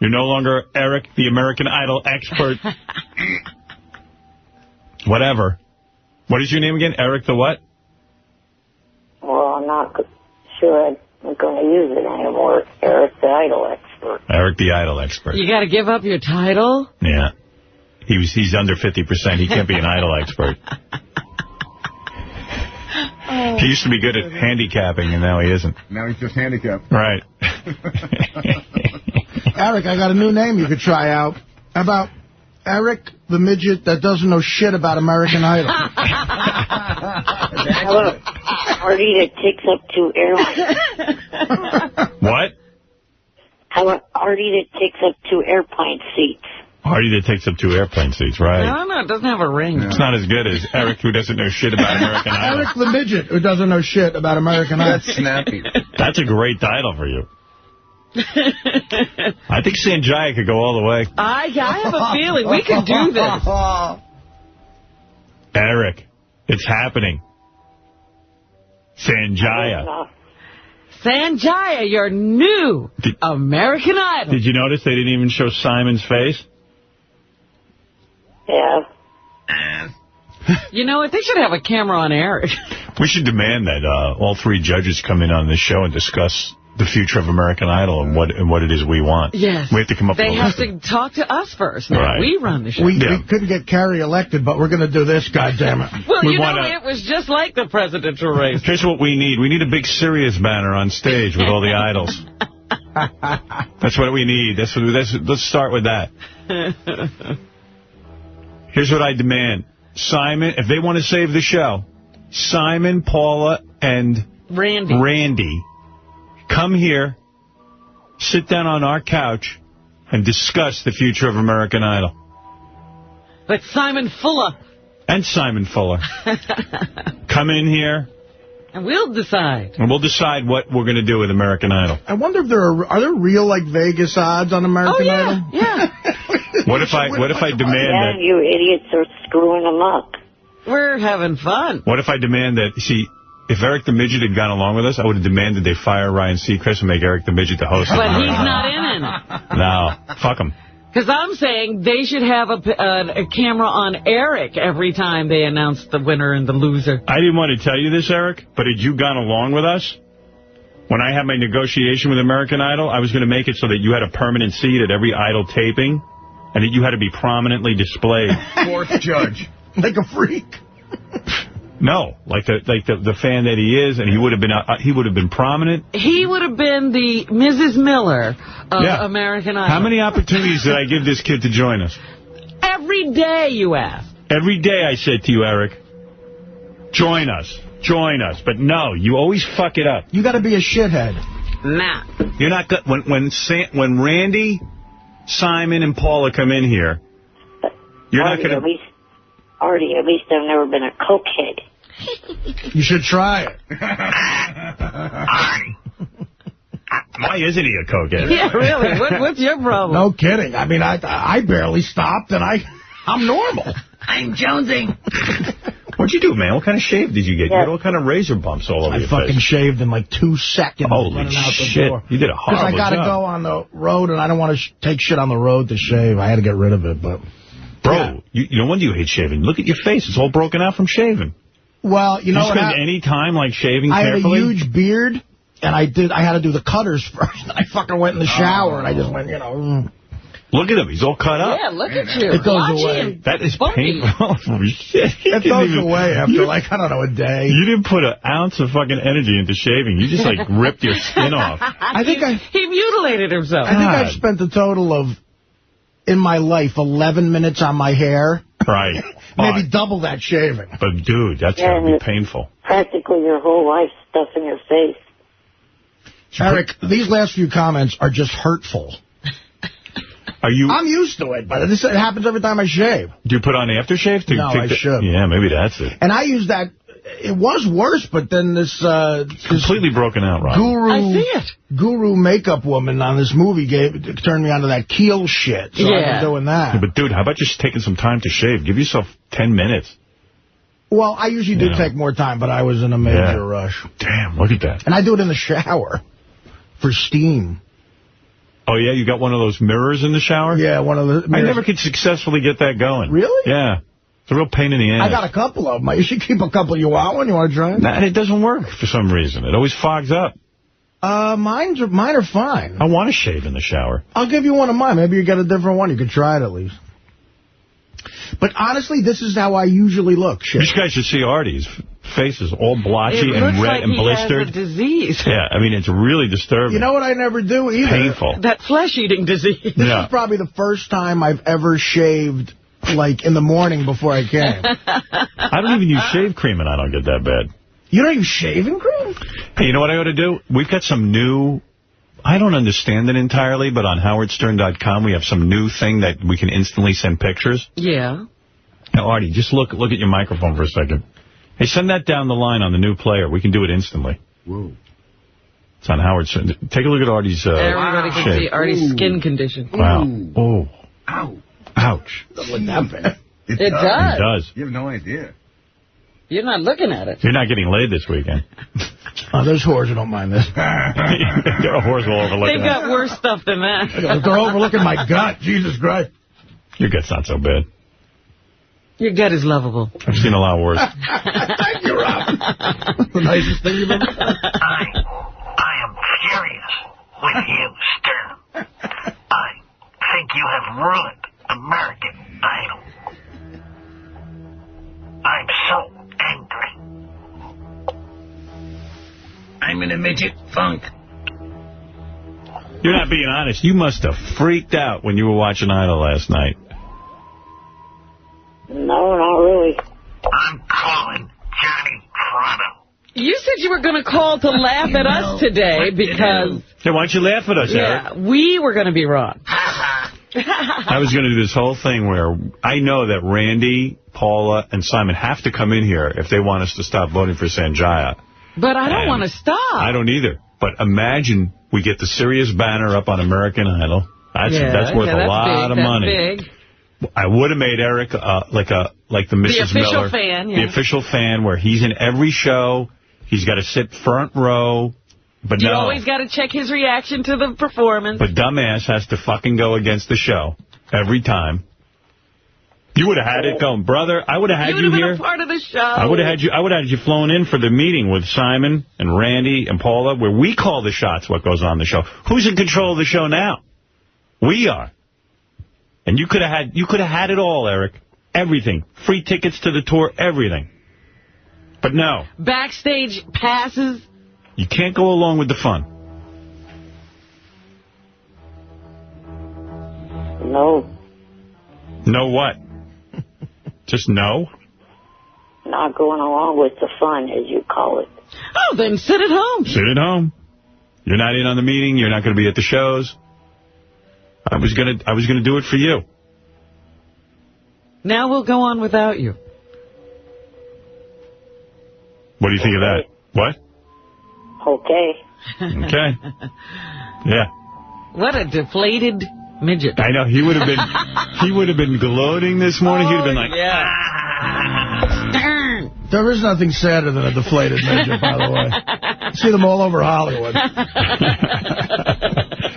You're no longer Eric, the American Idol expert. Whatever. What is your name again? Eric the what? Well, I'm not sure I'm going to use it anymore. Eric the Idol expert. Eric the Idol expert. You got to give up your title? Yeah. He's under 50%. He can't be an Idol expert. He used to be good at handicapping, and now he isn't. Now he's just handicapped. Right. Eric, I got a new name you could try out. How about Eric the Midget that doesn't know shit about American Idol? How about Artie that takes up 2 airlines? What? How about Artie that takes up 2 airplane seats? Artie that takes up 2 airplane seats, right? No, it doesn't have a ring. It's not as good as Eric who doesn't know shit about American Idol. Eric the Midget who doesn't know shit about American Idol. That's snappy. That's a great title for you. I think Sanjaya could go all the way. I have a feeling we could do this. Eric, It's happening. Sanjaya. Sanjaya, your new American Idol. Did you notice they didn't even show Simon's face? Yeah. You know what? They should have a camera on Eric. We should demand that all 3 judges come in on this show and discuss the future of American Idol and what it is we want. Yes. We have to come up with a list. They have to talk to us first. Now, right. We run the show. We couldn't get Kerry elected, but we're going to do this, goddammit. Well, it was just like the presidential race. Here's what we need. We need a big Sirius banner on stage with all the idols. That's what we need. Let's start with that. Here's what I demand. Simon, if they want to save the show, Simon, Paula, and Randy, come here, sit down on our couch, and discuss the future of American Idol. Like Simon Fuller. And Simon Fuller. Come in here. And we'll decide. And we'll decide what we're going to do with American Idol. I wonder if are there real, like, Vegas odds on American Idol? Yeah. What if I demand that... you idiots are screwing them up. We're having fun. What if I demand that... See, if Eric the Midget had gone along with us, I would have demanded they fire Ryan Seacrest and make Eric the Midget the host. But he's not in it. No. Fuck him. Because I'm saying they should have a camera on Eric every time they announce the winner and the loser. I didn't want to tell you this, Eric, but had you gone along with us, when I had my negotiation with American Idol, I was going to make it so that you had a permanent seat at every Idol taping, and that you had to be prominently displayed. 4th judge. Like a freak. No, like the fan that he is, and he would have been prominent. He would have been the Mrs. Miller of American Idol. How many opportunities did I give this kid to join us? Every day you asked. Every day I said to you, Eric, join us. But no, you always fuck it up. You got to be a shithead. Nah. You're not good. When Randy, Simon, and Paula come in here, you're not going to... Artie, at least I've never been a cokehead. You should try it. Why isn't he a cokehead? Yeah, really. What's your problem? No kidding. I mean, I barely stopped, and I'm normal. I'm jonesing. What'd you do, man? What kind of shave did you get? You had all kind of razor bumps all over your face. I fucking shaved in like 2 seconds. Holy shit. You did a horrible job. Because I got to go on the road, and I don't want to take shit on the road to shave. I had to get rid of it, but... Bro, no wonder you hate shaving. Look at your face. It's all broken out from shaving. Well, you know what? Did you spend any time, like, shaving I carefully? had a huge beard, and I had to do the cutters first. I fucking went in the shower, and I just went, Look at him. He's all cut up. Yeah, look at you. It goes away. That is painful. Holy shit. It goes away after, I don't know, a day. You didn't put an ounce of fucking energy into shaving. You just, ripped your skin off. He mutilated himself. I think I've spent a total of, in my life, 11 minutes on my hair. Right. Maybe double that shaving. But, dude, that's going to be painful. Practically your whole life stuff in your face. Eric, these last few comments are just hurtful. I'm used to it, but it happens every time I shave. Do you put on aftershave? No, I should. Yeah, maybe that's it. And I use that. It was worse, but then this... completely broken out, Rob. Guru makeup woman on this movie turned me onto that Keel shit, so I've been doing that. Yeah, but, dude, how about just taking some time to shave? Give yourself 10 minutes. Well, I usually do take more time, but I was in a major rush. Damn, look at that. And I do it in the shower for steam. Oh, yeah? You got one of those mirrors in the shower? Yeah, one of the mirrors. I never could successfully get that going. Really? Yeah. It's a real pain in the ass. I got a couple of them. You should keep a couple. You want one? You want to try it? Nah, it doesn't work for some reason. It always fogs up. Mine are fine. I want to shave in the shower. I'll give you one of mine. Maybe you get a different one. You could try it at least. But honestly, this is how I usually look. Shit. You guys should see Artie's face is all blotchy and red and blistered. It looks like he has a disease. Yeah, I mean, it's really disturbing. You know what I never do either? Painful. That flesh-eating disease. This is probably the first time I've ever shaved, in the morning before I came. I don't even use shave cream, and I don't get that bad. You don't use shaving cream? Hey, you know what I ought to do? We've got some new... I don't understand it entirely, but on howardstern.com we have some new thing that we can instantly send pictures. Yeah. Now, Artie, just look at your microphone for a second. Hey, send that down the line on the new player. We can do it instantly. Whoa. It's on Howard Stern. Take a look at Artie's Everybody can see Artie's skin condition. Wow. Oh. Ow. Ouch. Doesn't look that bad. It does. It does. You have no idea. You're not looking at it. You're not getting laid this weekend. Oh, there's whores who don't mind this. There are whores all overlooking. They've got worse stuff than that. They're overlooking my gut. Jesus Christ. Your gut's not so bad. Your gut is lovable. I've seen a lot worse. Thank you, Rob. The nicest thing you've ever said. I am furious with you, Stern. I think you have ruined American Idol. I'm so angry. I'm in a midget funk. You're not being honest. You must have freaked out when you were watching Idol last night. No, not really. I'm calling Johnny Prano. You said you were going to call to laugh at us today because... Hey, why don't you laugh at us, yeah, Eric? we were going to be wrong. I was going to do this whole thing where I know that Randy, Paula, and Simon have to come in here if they want us to stop voting for Sanjaya. But I don't want to stop. I don't either. But imagine we get the Sirius banner up on American Idol. That's worth a lot of money. Big. I would have made Eric like the Mrs. Miller. Fan, yeah. The official fan, where he's in every show. He's got to sit front row. But You always got to check his reaction to the performance. But dumbass has to fucking go against the show every time. You would have had it going, brother. I would have had you here. You would have been a part of the show. I would have had you flown in for the meeting with Simon and Randy and Paula, where we call the shots what goes on the show. Who's in control of the show now? We are. And you could have had it all, Eric. Everything. Free tickets to the tour, everything. But no. Backstage passes. You can't go along with the fun. No. No what? Just no? Not going along with the fun, as you call it. Oh, then sit at home. Sit at home. You're not in on the meeting. You're not going to be at the shows. I was gonna do it for you. Now we'll go on without you. What do you think of that? What? Okay. Okay. Yeah. What a deflated midget. I know. He would have been gloating this morning. He'd have been like, There is nothing sadder than a deflated midget, by the way. You see them all over Hollywood.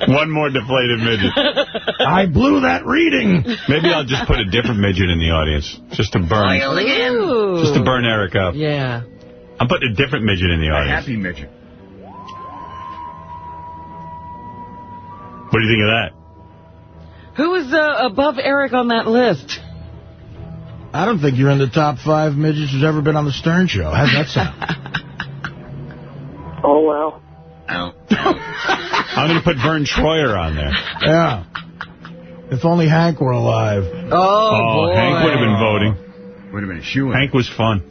One more deflated midget. I blew that reading. Maybe I'll just put a different midget in the audience, just to burn. Ooh. Just to burn Eric up. Yeah. I'm putting a different midget in the audience. Happy midget. What do you think of that? Who is above Eric on that list? I don't think you're in the top 5 midgets who's ever been on the Stern Show. How's that sound? Oh, well. I'm going to put Vern Troyer on there. Yeah. If only Hank were alive. Oh, boy. Hank would have been voting. Would have been a shoe-in. Hank was fun.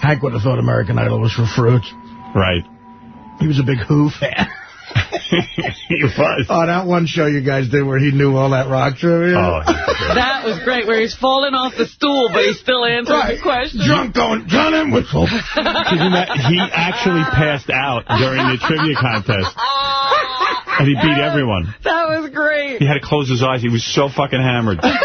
Hank would have thought American Idol was for fruits. Right. He was a big Who fan. He was. Oh, that one show you guys did where he knew all that rock trivia. Oh, that was great, where he's falling off the stool, but he's still answering the question. Drunk going, John Entwistle. He actually passed out during the trivia contest. And he beat everyone. That was great. He had to close his eyes. He was so fucking hammered. That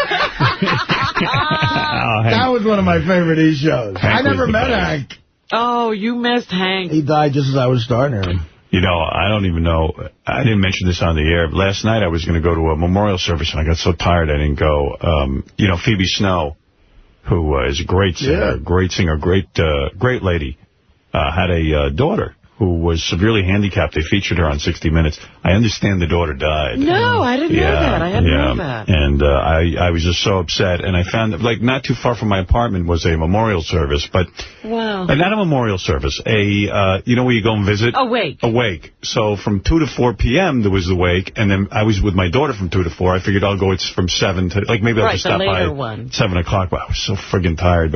was one of my favorite E! shows. I never met Hank. Oh, you missed Hank. He died just as I was starting him. You know, I don't even know. I didn't mention this on the air. Last night I was going to go to a memorial service, and I got so tired I didn't go. You know, Phoebe Snow, who is a great singer, great lady, had a daughter who was severely handicapped. They featured her on 60 Minutes. I understand the daughter died. No, I didn't know that. I hadn't known that. And I was just so upset. And I found that, like, not too far from my apartment was a memorial service. But wow. Not a memorial service. You know where you go and visit? A wake. A wake. So from 2 to 4 p.m. there was the wake. And then I was with my daughter from 2 to 4. I figured I'll go. It's from 7 to, like, maybe I'll just stop by at 7 o'clock. But I was so friggin' tired.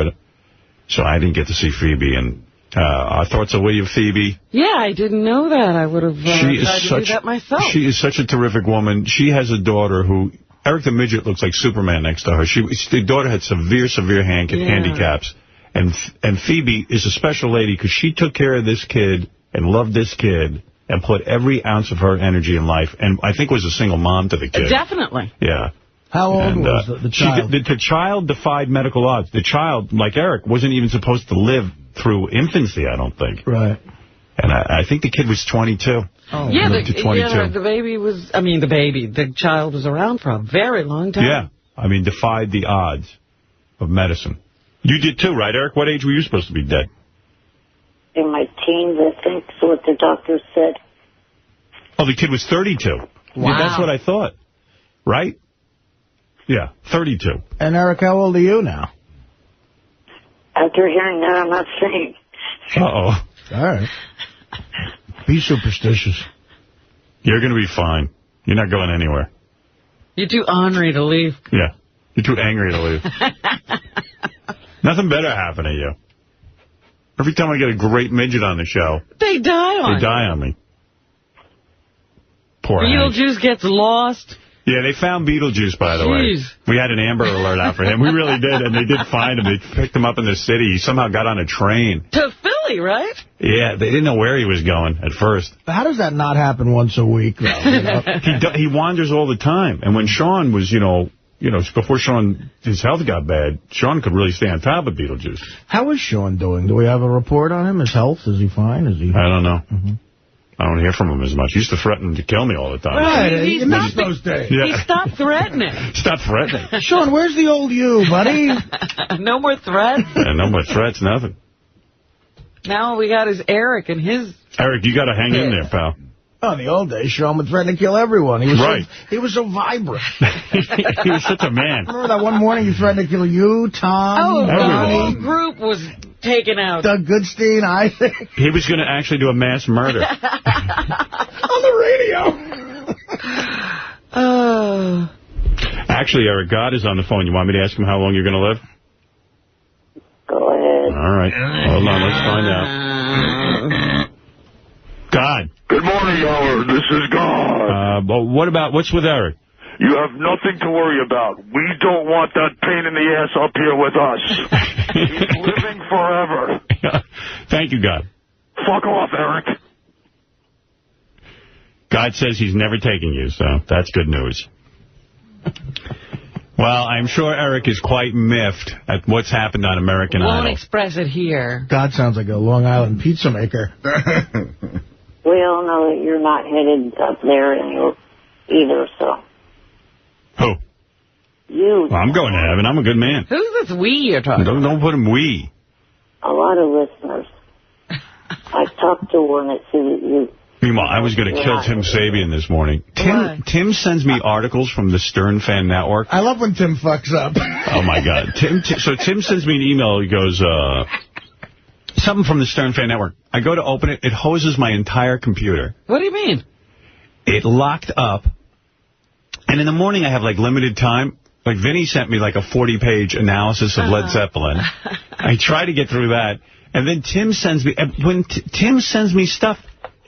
So I didn't get to see Phoebe. And our thoughts are with you, Phoebe. Yeah, I didn't know that. I would have tried to do that myself. She is such a terrific woman. She has a daughter who, Eric the Midget looks like Superman next to her. The daughter had severe handicaps. And Phoebe is a special lady because she took care of this kid and loved this kid and put every ounce of her energy in life. And I think was a single mom to the kid. Definitely. Yeah. How old was the child? The child defied medical odds. The child, like Eric, wasn't even supposed to live through infancy, I don't think. Right. And I think the kid was 22. Oh, yeah, the baby was, the child was around for a very long time. Yeah, defied the odds of medicine. You did too, right, Eric? What age were you supposed to be dead? In my teens, I think, is what the doctor said. Oh, the kid was 32. Wow. Yeah, that's what I thought. Right? Yeah, 32. And Eric, how old are you now? After hearing that, I'm not saying. Uh-oh. All right. Be superstitious. You're going to be fine. You're not going anywhere. You're too ornery to leave. Yeah. You're too angry to leave. Nothing better happened to you. Every time I get a great midget on the show, they die on me. Poor Beetlejuice gets lost. Yeah, they found Beetlejuice, by the way. We had an Amber Alert out for him. We really did, and they did find him. They picked him up in the city. He somehow got on a train. To Philly, right? Yeah, they didn't know where he was going at first. How does that not happen once a week, though? You know? He wanders all the time. And when Sean was, before his health got bad, Sean could really stay on top of Beetlejuice. How is Sean doing? Do we have a report on him? His health? Is he fine? I don't know. Mm-hmm. I don't hear from him as much. He used to threaten to kill me all the time. Right, he missed those days. Yeah. He stopped threatening. Stop threatening. Sean, where's the old you, buddy? No more threats? Yeah, no more threats, nothing. Now all we got is Eric and his... Eric, you got to hang in there, pal. Oh, in the old days, Sean would threaten to kill everyone. He was he was so vibrant. He was such a man. Remember that one morning he threatened to kill you, Tom, the whole group was taken out. Doug Goodstein, Isaac. He was going to actually do a mass murder. On the radio. Actually, Eric, God is on the phone. You want me to ask him how long you're going to live? Go ahead. All right. Hold on, let's find out. God. Good morning, Howard. This is God. What's with Eric? You have nothing to worry about. We don't want that pain in the ass up here with us. He's living forever. Thank you, God. Fuck off, Eric. God says he's never taking you, so that's good news. Well, I'm sure Eric is quite miffed at what's happened on American Idol. Won't express it here. God sounds like a Long Island pizza maker. We all know that you're not headed up there either, so. Who? You. Well, I'm going to heaven. I'm a good man. Who's this we you're talking about? Don't put him we. A lot of listeners. I talked to one that said that you... Meanwhile, I was going to kill Tim Sabian this morning. Tim sends me articles from the Stern Fan Network. I love when Tim fucks up. Oh, my God. So Tim sends me an email. He goes, something from the Stern Fan Network. I go to open it. It hoses my entire computer. What do you mean? It locked up. And in the morning, I have, limited time. Vinny sent me, a 40-page analysis of Led Zeppelin. I try to get through that. And then Tim sends me... When Tim sends me stuff...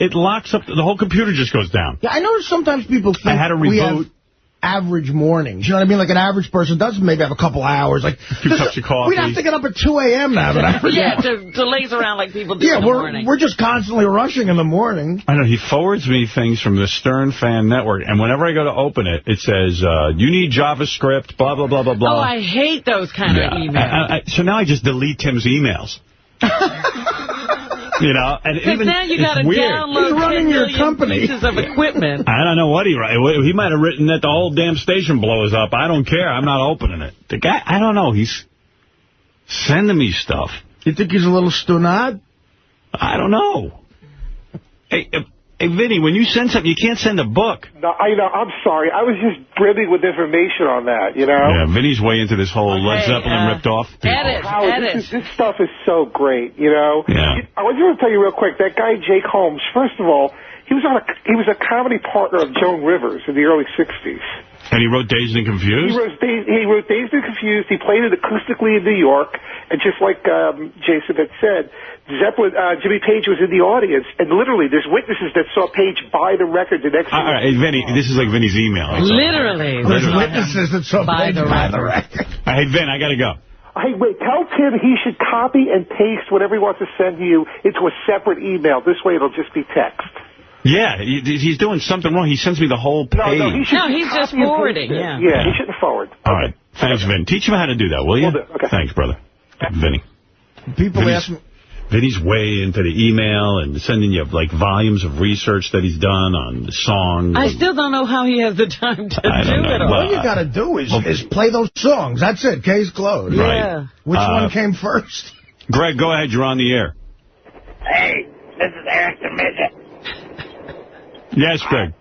It locks up. The whole computer just goes down. Yeah, I notice sometimes people think I had to reboot. We have average mornings. You know what I mean? Like an average person does maybe have a couple hours. Like 2 cups of coffee. We'd have to get up at 2 a.m. to have an average to laze around like people do in the morning. We're just constantly rushing in the morning. I know. He forwards me things from the Stern Fan Network, and whenever I go to open it, it says, you need JavaScript, blah, blah, blah, blah, blah. Oh, I hate those kind of emails. So now I just delete Tim's emails. And even now you got to download 10 million pieces of equipment. I don't know what he wrote. He might have written that the whole damn station blows up. I don't care. I'm not opening it. The guy, I don't know. He's sending me stuff. You think he's a little stunad? I don't know. Hey, Vinny, when you send something, you can't send a book. No, I'm sorry. I was just brimming with information on that, Yeah, Vinny's way into this whole Led Zeppelin ripped off. Howard, this stuff is so great, Yeah. I was going to tell you real quick, that guy Jake Holmes, first of all, he was a comedy partner of Joan Rivers in the early 60s. And he wrote Dazed and Confused? He wrote Dazed and Confused. He played it acoustically in New York. And just like Jason had said, Jimmy Page was in the audience. And literally, there's witnesses that saw Page buy the record the next day. All right, Vinny, this is like Vinny's email. Literally. There's witnesses that saw Page buy the record. Hey, Vin, I got to go. Hey, wait, tell Tim he should copy and paste whatever he wants to send to you into a separate email. This way it'll just be text. Yeah, he's doing something wrong. He sends me the whole page. No, he's just forwarding, Yeah, he shouldn't forward. All right. Thanks, Vin. Teach him how to do that, will you? Will do. Okay. Thanks, brother. Vinny. People ask me... Vinny's way into the email and sending you, like, volumes of research that he's done on the songs. I still don't know how he has the time to do it all. All you got to do is play those songs. That's it. Case closed. Right. Yeah. Which one came first? Greg, go ahead. You're on the air. Hey, this is Eric the Midget. Yes, Greg.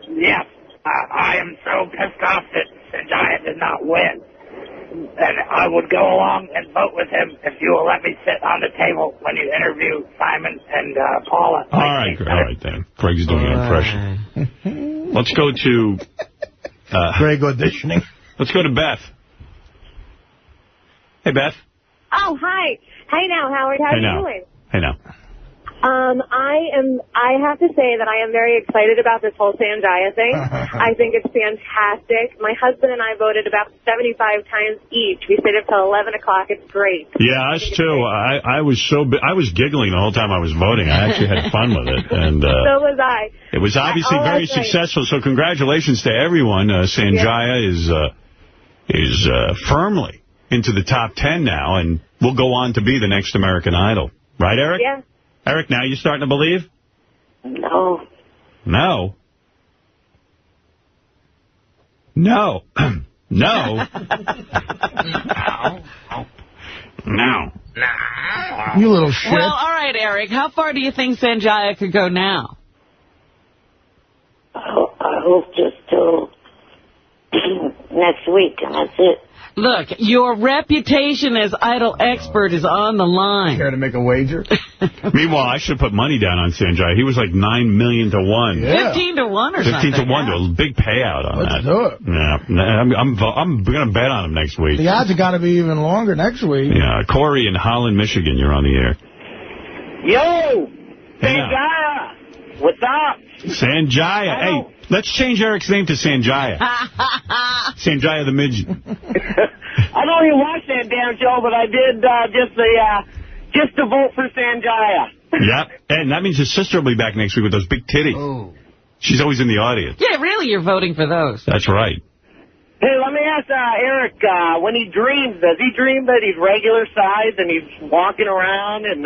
Yes, I am so pissed off that Sanjaya did not win. And I would go along and vote with him if you will let me sit on the table when you interview Simon and Paula. All right, then. Greg's doing an impression. Let's go to... Greg auditioning. Let's go to Beth. Hey, Beth. Oh, hi. Hey now, Howard. How are you doing? Hey now. I have to say that I am very excited about this whole Sanjaya thing. I think it's fantastic. My husband and I voted about 75 times each. We stayed up till 11 o'clock. It's great. Yeah, us too. I was giggling the whole time I was voting. I actually had fun with it. And so was I. It was obviously very successful. So congratulations to everyone. Sanjaya is firmly into the top 10 now, and will go on to be the next American Idol. Right, Eric? Yeah. Eric, now you starting to believe? No. No. No. No. No. You little shit. Well, all right, Eric. How far do you think Sanjaya could go now? I hope just till next week, and that's it. Look, your reputation as Idol expert is on the line. Care to make a wager? Meanwhile, I should put money down on Sanjaya. He was like 9 million to 1. Yeah. 15 to 1 or 15 something. 15 to 1. Yeah. A big payout on Let's that. do it. Yeah. I'm going to bet on him next week. The odds have got to be even longer next week. Yeah. Corey in Holland, Michigan, you're on the air. Yo! Sanjaya! What's up? Sanjaya. Hey, let's change Eric's name to Sanjaya. Sanjaya the Midget. I don't even watch that damn show, but I did just to vote for Sanjaya. Yep. And that means his sister will be back next week with those big titties. Oh. She's always in the audience. Yeah, really, you're voting for those. That's right. Hey, let me ask Eric, when he dreams, does he dream that he's regular size and he's walking around and,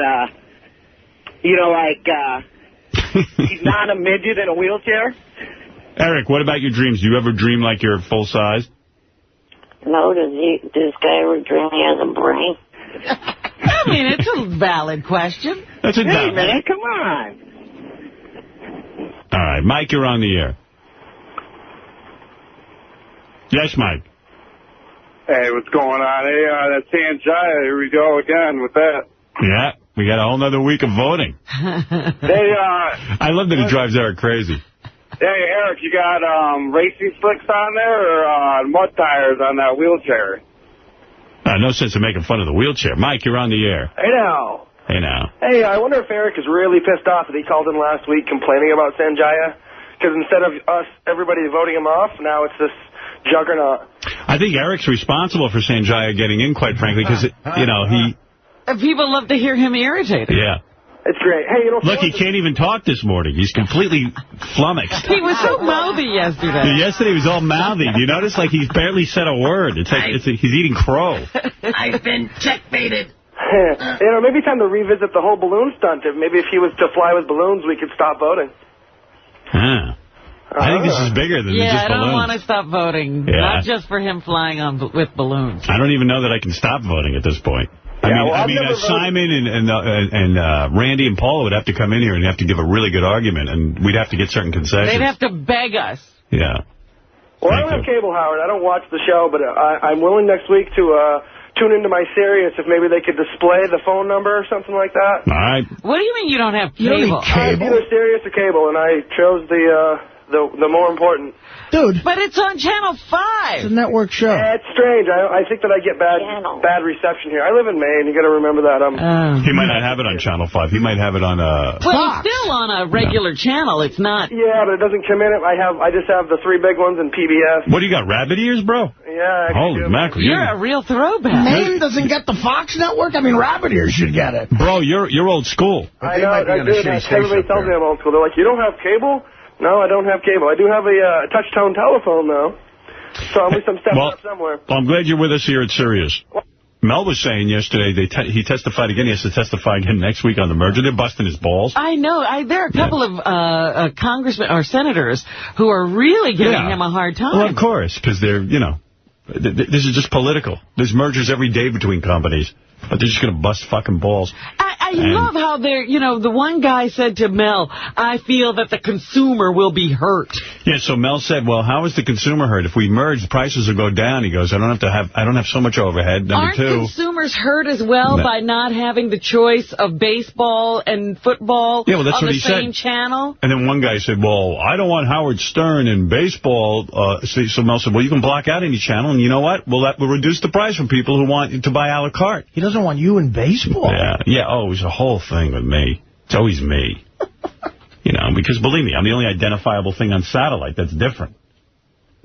he's not a midget in a wheelchair? Eric, what about your dreams? Do you ever dream like you're full size? No, does this guy ever dream he has a brain? I mean, it's a valid question. That's a Hey, man, come on. All right, Mike, you're on the air. Yes, Mike. Hey, what's going on? Hey, that's Sanjaya. Here we go again with that. Yeah, we got a whole nother week of voting. Hey, I love that it drives Eric crazy. Hey, Eric, you got racing slicks on there or mud tires on that wheelchair? No sense in making fun of the wheelchair. Mike, you're on the air. Hey, now. Hey, now. Hey, I wonder if Eric is really pissed off that he called in last week complaining about Sanjaya. Because instead of everybody voting him off, now it's this juggernaut. I think Eric's responsible for Sanjaya getting in, quite frankly, because, he... People love to hear him irritated. Yeah. It's great. Hey, look, he can't even talk this morning. He's completely flummoxed. He was so mouthy yesterday. Yesterday he was all mouthy. Do you notice? Like, he's barely said a word. It's like he's eating crow. I've been checkmated. Maybe time to revisit the whole balloon stunt. Maybe if he was to fly with balloons, we could stop voting. Huh. I think this is bigger than just balloons. Yeah, I don't want to stop voting. Yeah. Not just for him flying with balloons. I don't even know that I can stop voting at this point. I mean, Simon and Randy and Paula would have to come in here and have to give a really good argument, and we'd have to get certain concessions. They'd have to beg us. Yeah. Well, I don't have cable, Howard. I don't watch the show, but I'm willing next week to tune into my Sirius if maybe they could display the phone number or something like that. All right. What do you mean you don't have cable? I have either Sirius or cable, and I chose the more important. Dude. But it's on Channel 5. It's a network show. It's strange. I think that I get bad reception here. I live in Maine. You got to remember that. He might not have it on Channel 5. He might have it on Well, it's still on a regular channel. It's not. Yeah, but it doesn't come in. I just have the 3 big ones in PBS. What do you got, rabbit ears, bro? Yeah. Holy mackerel. You're a real throwback. Maine doesn't get the Fox network? I mean, Rabbit Ears should get it. Bro, you're old school. I know. Everybody tells me I'm old school. They're like, you don't have cable? No, I don't have cable. I do have a touch-tone telephone, though. So at least I'm stepping up somewhere. Well, I'm glad you're with us here at Sirius. Mel was saying yesterday he testified again. He has to testify again next week on the merger. They're busting his balls. I know. There are a couple of congressmen or senators who are really giving him a hard time. Well, of course, because they're, this is just political. There's mergers every day between companies, but they're just going to bust fucking balls. I love how they're, the one guy said to Mel, I feel that the consumer will be hurt. Yeah, so Mel said, well, how is the consumer hurt? If we merge, the prices will go down. He goes, I don't have so much overhead. Number two. Aren't consumers hurt as well by not having the choice of baseball and football on the same channel? And then one guy said, well, I don't want Howard Stern in baseball. So Mel said, well, you can block out any channel, and you know what? Well, that will reduce the price for people who want to buy a la carte. He doesn't want you in baseball. Yeah. Oh, it's a whole thing with me. It's always me. Because believe me, I'm the only identifiable thing on satellite that's different.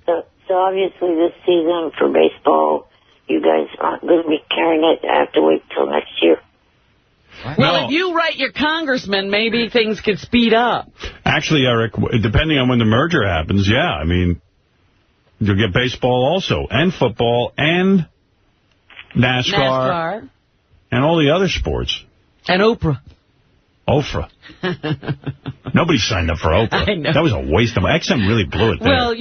So obviously this season for baseball, you guys aren't going to be carrying it. I have to wait till next year. Well, if you write your congressman, maybe things could speed up. Actually, Eric, depending on when the merger happens, you'll get baseball also, and football, and NASCAR. And all the other sports. And Oprah. Nobody signed up for Oprah. I know. That was a waste of money. XM really blew it there. Well,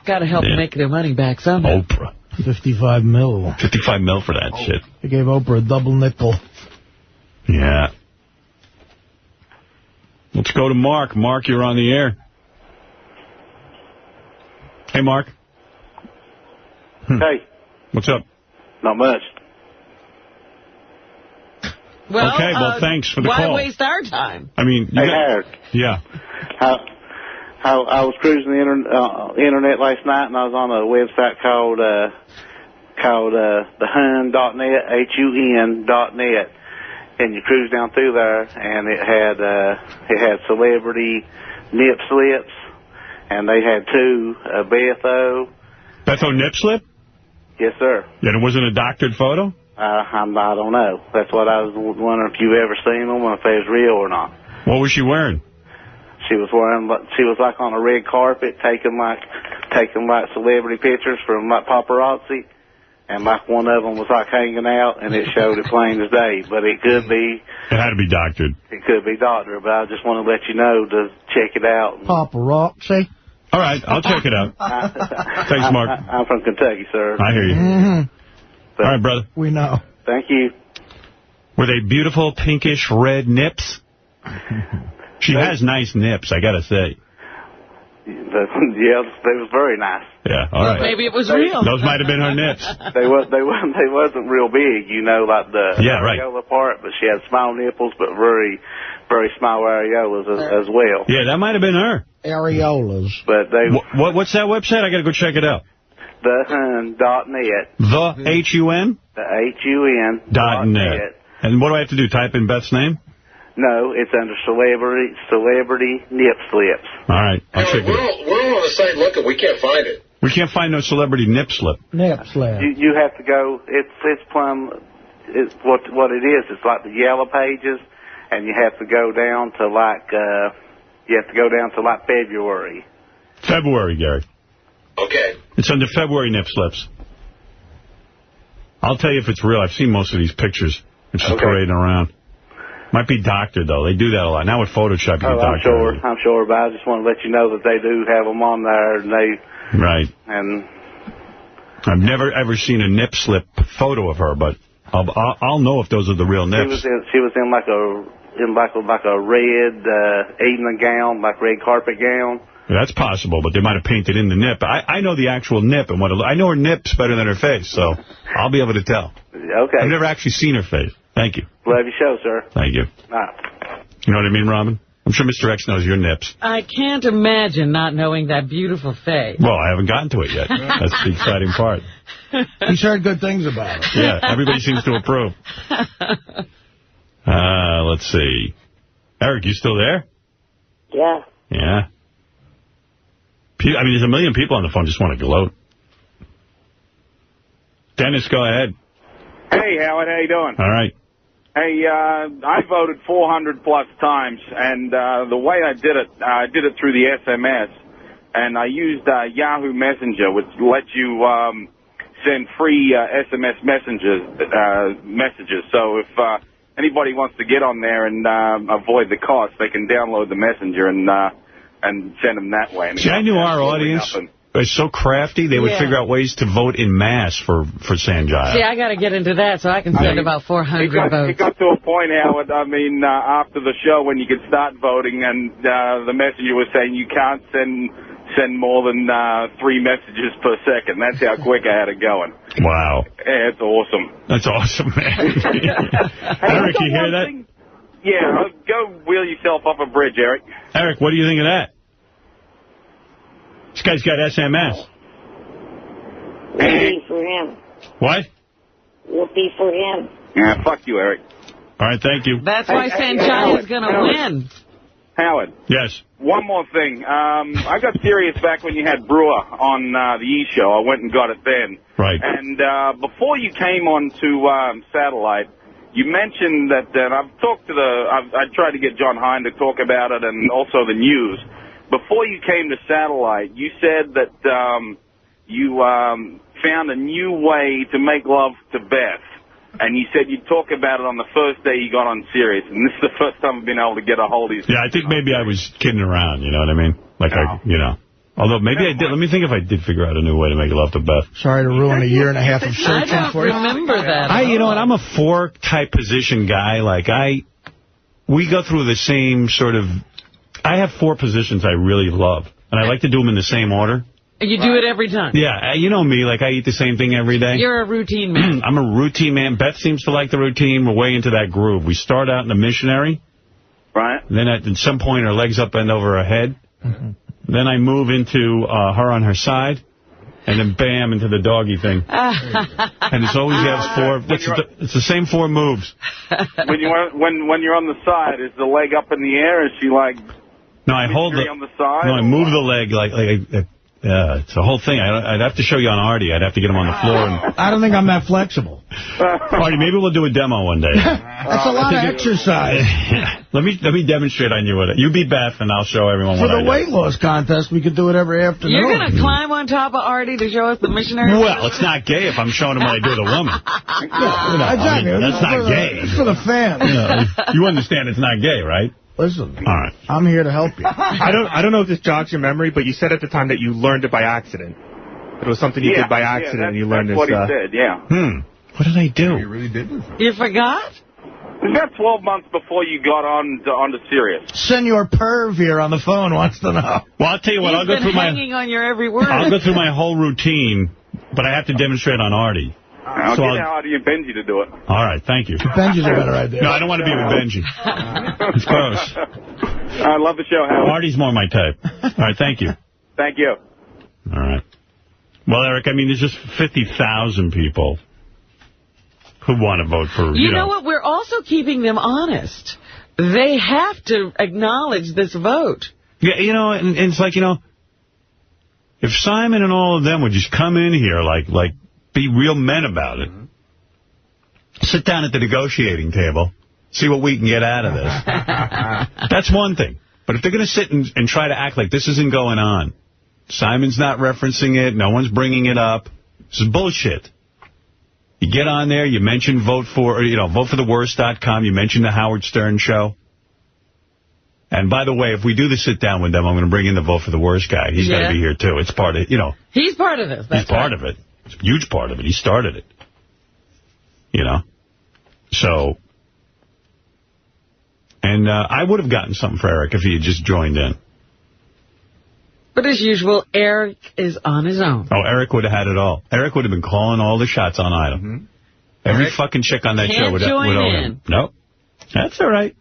got to help them make their money back somehow. Oprah. $55 million. $55 million for that shit. They gave Oprah a double nickel. Yeah. Let's go to Mark. Mark, you're on the air. Hey, Mark. Hey. What's up? Not much. Well, okay, thanks for the call. Why waste our time? I mean, Eric. Yeah. I was cruising the internet last night, and I was on a website called thehun.net, HUN.net, and you cruise down through there, and it had celebrity nip slips, and they had 2 Betho. Betho nip slip? Yes, sir. And it wasn't a doctored photo? I don't know. That's what I was wondering if you ever seen them, if they was real or not. What was she wearing? She was like on a red carpet, taking like celebrity pictures from like paparazzi, and like one of them was like hanging out, and it showed it plain as day. But it could be. It had to be doctored. It could be doctored, but I just want to let you know to check it out. Paparazzi. All right, I'll check it out. Thanks, Mark. I'm from Kentucky, sir. I hear you. Mm-hmm. All right, brother. We know. Thank you. Were they beautiful pinkish red nips? She has nice nips, I got to say. Yeah, they was very nice. Yeah, all right. Maybe it was real. Those might have been her nips. They wasn't real big, like the areola part, but she had small nipples, but very, very small areolas as well. Yeah, that might have been her. Areolas. But they. What's that website? I got to go check it out. TheHun.net. The H-U-N? The HUN.net. And what do I have to do? Type in Beth's name? No, it's under celebrity nip slips. All right, I'll check it out. We're on the site looking. We can't find it. We can't find no celebrity nip slip. Nip slip. You have to go. It's plumb. It's what it is. It's like the yellow pages, and you have to go down to like February. February, Gary. Okay. It's under February nip slips. I'll tell you if it's real. I've seen most of these pictures. It's just parading around. Might be doctored, though. They do that a lot. Now with Photoshop, you can doctor. I'm sure, but I just want to let you know that they do have them on there. And right. And I've never, ever seen a nip slip photo of her, but I'll know if those are the real nips. She was in like a red evening gown, like red carpet gown. That's possible, but they might have painted in the nip. I know the actual nip, and I know her nips better than her face, so I'll be able to tell. Okay. I've never actually seen her face. Thank you. Love your show, sir. Thank you. All right. You know what I mean, Robin? I'm sure Mr. X knows your nips. I can't imagine not knowing that beautiful face. Well, I haven't gotten to it yet. That's the exciting part. He's heard good things about it. Yeah, everybody seems to approve. Let's see. Eric, you still there? Yeah. Yeah. I mean, there's a million people on the phone just want to gloat. Dennis, go ahead. Hey, Howard, how you doing? All right. Hey, I voted 400-plus times, and the way I did it through the SMS, and I used Yahoo Messenger, which lets you send free SMS messages. So if anybody wants to get on there and avoid the cost, they can download the Messenger and send them that way. See, I knew our audience was so crafty, they would figure out ways to vote in mass for Sanjaya. See, I got to get into that so I can send about 400 votes. It got to a point, Howard, I mean, after the show when you could start voting and the messenger was saying you can't send more than 3 messages per second. That's how quick I had it going. Wow. Yeah, it's awesome. That's awesome, man. Eric, you hear that? Yeah, go wheel yourself off a bridge, Eric. Eric, what do you think of that? This guy's got SMS. Whoopee for him. What? Whoopee for him. Yeah, fuck you, Eric. All right, thank you. That's why Sanjaya's going to win. Howard. Yes. One more thing. I got serious back when you had Brewer on the E! Show. I went and got it then. Right. And before you came on to satellite, you mentioned that, and I've talked to I tried to get John Hine to talk about it and also the news. Before you came to satellite, you said that you found a new way to make love to Beth. And you said you'd talk about it on the first day you got on Sirius. And this is the first time I've been able to get a hold of you. Yeah, I think maybe I was kidding around, you know what I mean? Like, although maybe I did. Let me think if I did figure out a new way to make love to Beth. Sorry to ruin a year and a half of searching for you. I don't remember that. You know what? I'm a 4-type position guy. Like, we go through the same sort of... I have 4 positions I really love. And I like to do them in the same order. You do it every time. Yeah, you know me, like I eat the same thing every day. You're a routine man. I'm a routine man. Beth seems to like the routine. We're way into that groove. We start out in the missionary. Right. Then at some point her legs up and over her head. Mm-hmm. Then I move into her on her side. And then bam, into the doggy thing. And it's always it's the same 4 moves. When you're on the side, is the leg up in the air? Is she like... No, I hold on the side. No, I move the leg like it's a whole thing. I'd have to show you on Artie. I'd have to get him on the floor. I don't think I'm that flexible. Artie, maybe we'll do a demo one day. That's a lot of exercise. Let me demonstrate on you with it. You be Beth, and I'll show everyone what I do. For the weight loss contest, we could do it every afternoon. You're going to climb on top of Artie to show us the missionary? Well, it's not gay if I'm showing him what I do to the woman. Exactly. That's not gay. It's for the fans. You understand it's not gay, right? Listen, all right. I'm here to help you. I don't know if this jogs your memory, but you said at the time that you learned it by accident. It was something you did by accident, and you learned that's what he said, yeah. What did I do? You really did? You forgot? It was about 12 months before you got onto Sirius. Senor Perv here on the phone wants to know. Well, I'll tell you what. I'll go through hanging on your every word. I'll go through my whole routine, but I have to demonstrate on Artie. I'll get Artie and Benji to do it. All right, thank you. Benji's a better idea. No, I don't want to be with Benji. It's gross. I love the show, Howard. Artie's more my type. All right, thank you. Thank you. All right. Well, Eric, I mean, there's just 50,000 people who want to vote for, you know what? We're also keeping them honest. They have to acknowledge this vote. Yeah, you know, and it's like, you know, if Simon and all of them would just come in here, like be real men about it, sit down at the negotiating table, see what we can get out of this. That's one thing. But if they're going to sit and try to act like this isn't going on, Simon's not referencing it, no one's bringing it up, this is bullshit. You get on there, you mention votefortheworst.com, you mention the Howard Stern Show. And by the way, if we do the sit down with them, I'm going to bring in the Vote for the Worst guy. He's going to be here, too. It's part of, He's part of this. He's part of it. It's a huge part of it. He started it. So, and I would have gotten something for Eric if he had just joined in. But as usual, Eric is on his own. Oh, Eric would have had it all. Eric would have been calling all the shots on Idol. Every fucking chick on that show would owe him. Nope. That's all right.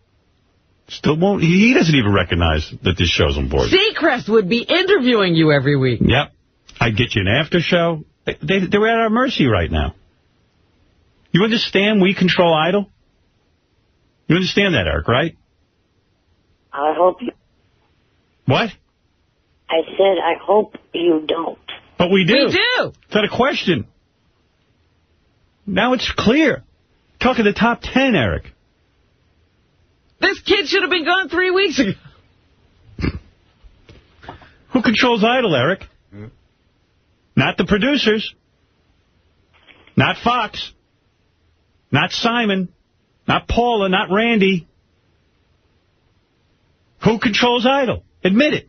Still won't. He doesn't even recognize that this show's on board. Seacrest would be interviewing you every week. Yep. I'd get you an after show. They're at our mercy right now. You understand we control Idol? You understand that, Eric, right? I hope you... What? I said I hope you don't. But we do. We do. It's not a question. Now it's clear. Talking the top 10, Eric. This kid should have been gone 3 weeks ago. Who controls Idol, Eric? Not the producers. Not Fox. Not Simon. Not Paula. Not Randy. Who controls Idol? Admit it.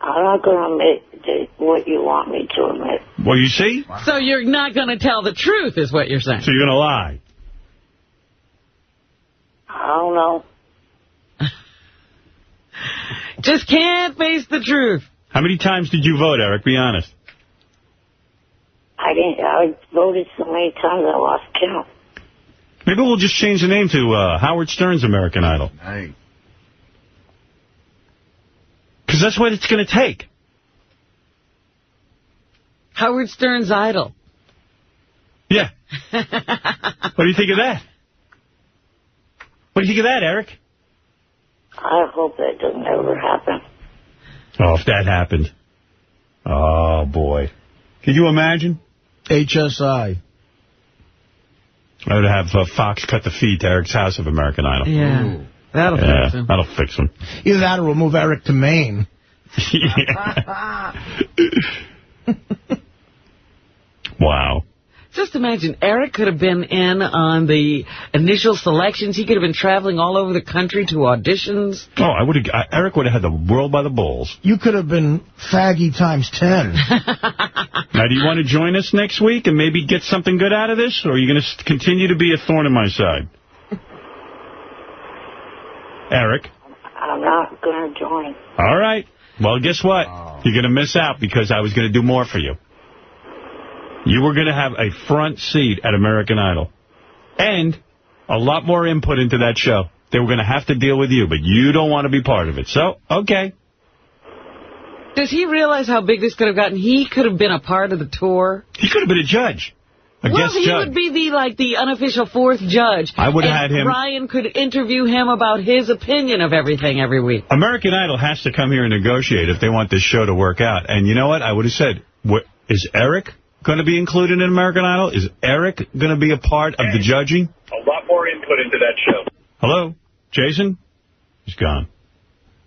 I'm not going to admit what you want me to admit. Well, you see? So you're not going to tell the truth, is what you're saying. So you're going to lie. I don't know. Just can't face the truth. How many times did you vote, Eric? Be honest. I didn't. I voted so many times I lost count. Maybe we'll just change the name to Howard Stern's American Idol. Hey. Because that's what it's going to take. Howard Stern's Idol. Yeah. What do you think of that? What do you think of that, Eric? I hope that doesn't ever happen. Oh, if that happened. Oh, boy. Could you imagine? HSI. I would have Fox cut the feed to Eric's House of American Idol. Yeah. Ooh. That'll fix him. That'll fix him. Either that or we'll move Eric to Maine. Wow. Just imagine, Eric could have been in on the initial selections. He could have been traveling all over the country to auditions. Oh, Eric would have had the world by the balls. You could have been faggy times 10. Now, do you want to join us next week and maybe get something good out of this? Or are you going to continue to be a thorn in my side? Eric? I'm not going to join. All right. Well, guess what? You're going to miss out because I was going to do more for you. You were going to have a front seat at American Idol. And a lot more input into that show. They were going to have to deal with you, but you don't want to be part of it. So, okay. Does he realize how big this could have gotten? He could have been a part of the tour. He could have been a judge. He would be the unofficial fourth judge. I would have had him. Ryan could interview him about his opinion of everything every week. American Idol has to come here and negotiate if they want this show to work out. And you know what? I would have said, is Eric going to be included in American Idol? Is Eric going to be a part of the judging? A lot more input into that show. Hello? Jason? He's gone.